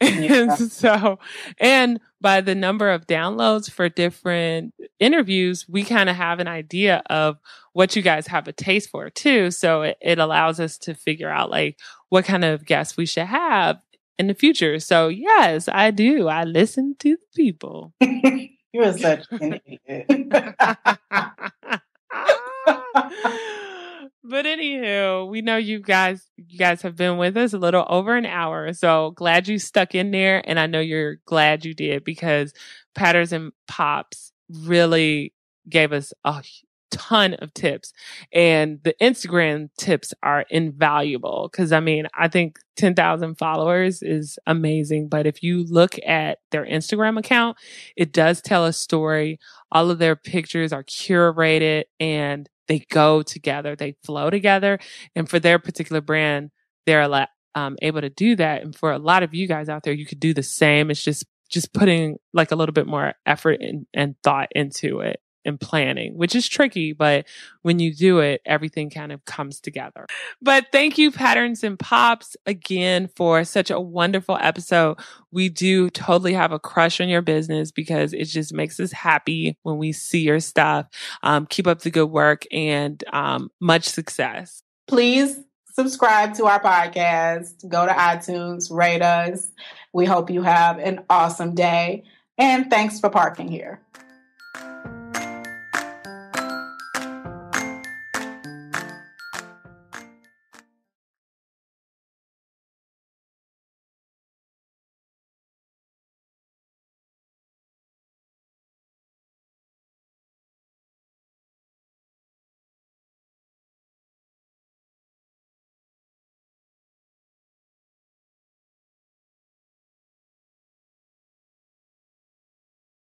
Yeah. And by the number of downloads for different interviews, we kind of have an idea of what you guys have a taste for too. So it allows us to figure out like what kind of guests we should have in the future. So yes, I do. I listen to the people. You're such an idiot. But anywho, we know you guys have been with us a little over an hour. So glad you stuck in there. And I know you're glad you did, because Patterns and Pops really gave us a ton of tips, and the Instagram tips are invaluable. Cause I mean, I think 10,000 followers is amazing, but if you look at their Instagram account, it does tell a story. All of their pictures are curated and they go together, they flow together. And for their particular brand, they're able to do that. And for a lot of you guys out there, you could do the same. It's just putting like a little bit more effort and thought into it and planning, which is tricky, but when you do it, everything kind of comes together. But thank you, Patterns and Pops, again for such a wonderful episode. We do totally have a crush on your business because it just makes us happy when we see your stuff. Keep up the good work, and much success. Please subscribe to our podcast. Go to iTunes, rate us. We hope you have an awesome day. And thanks for parking here.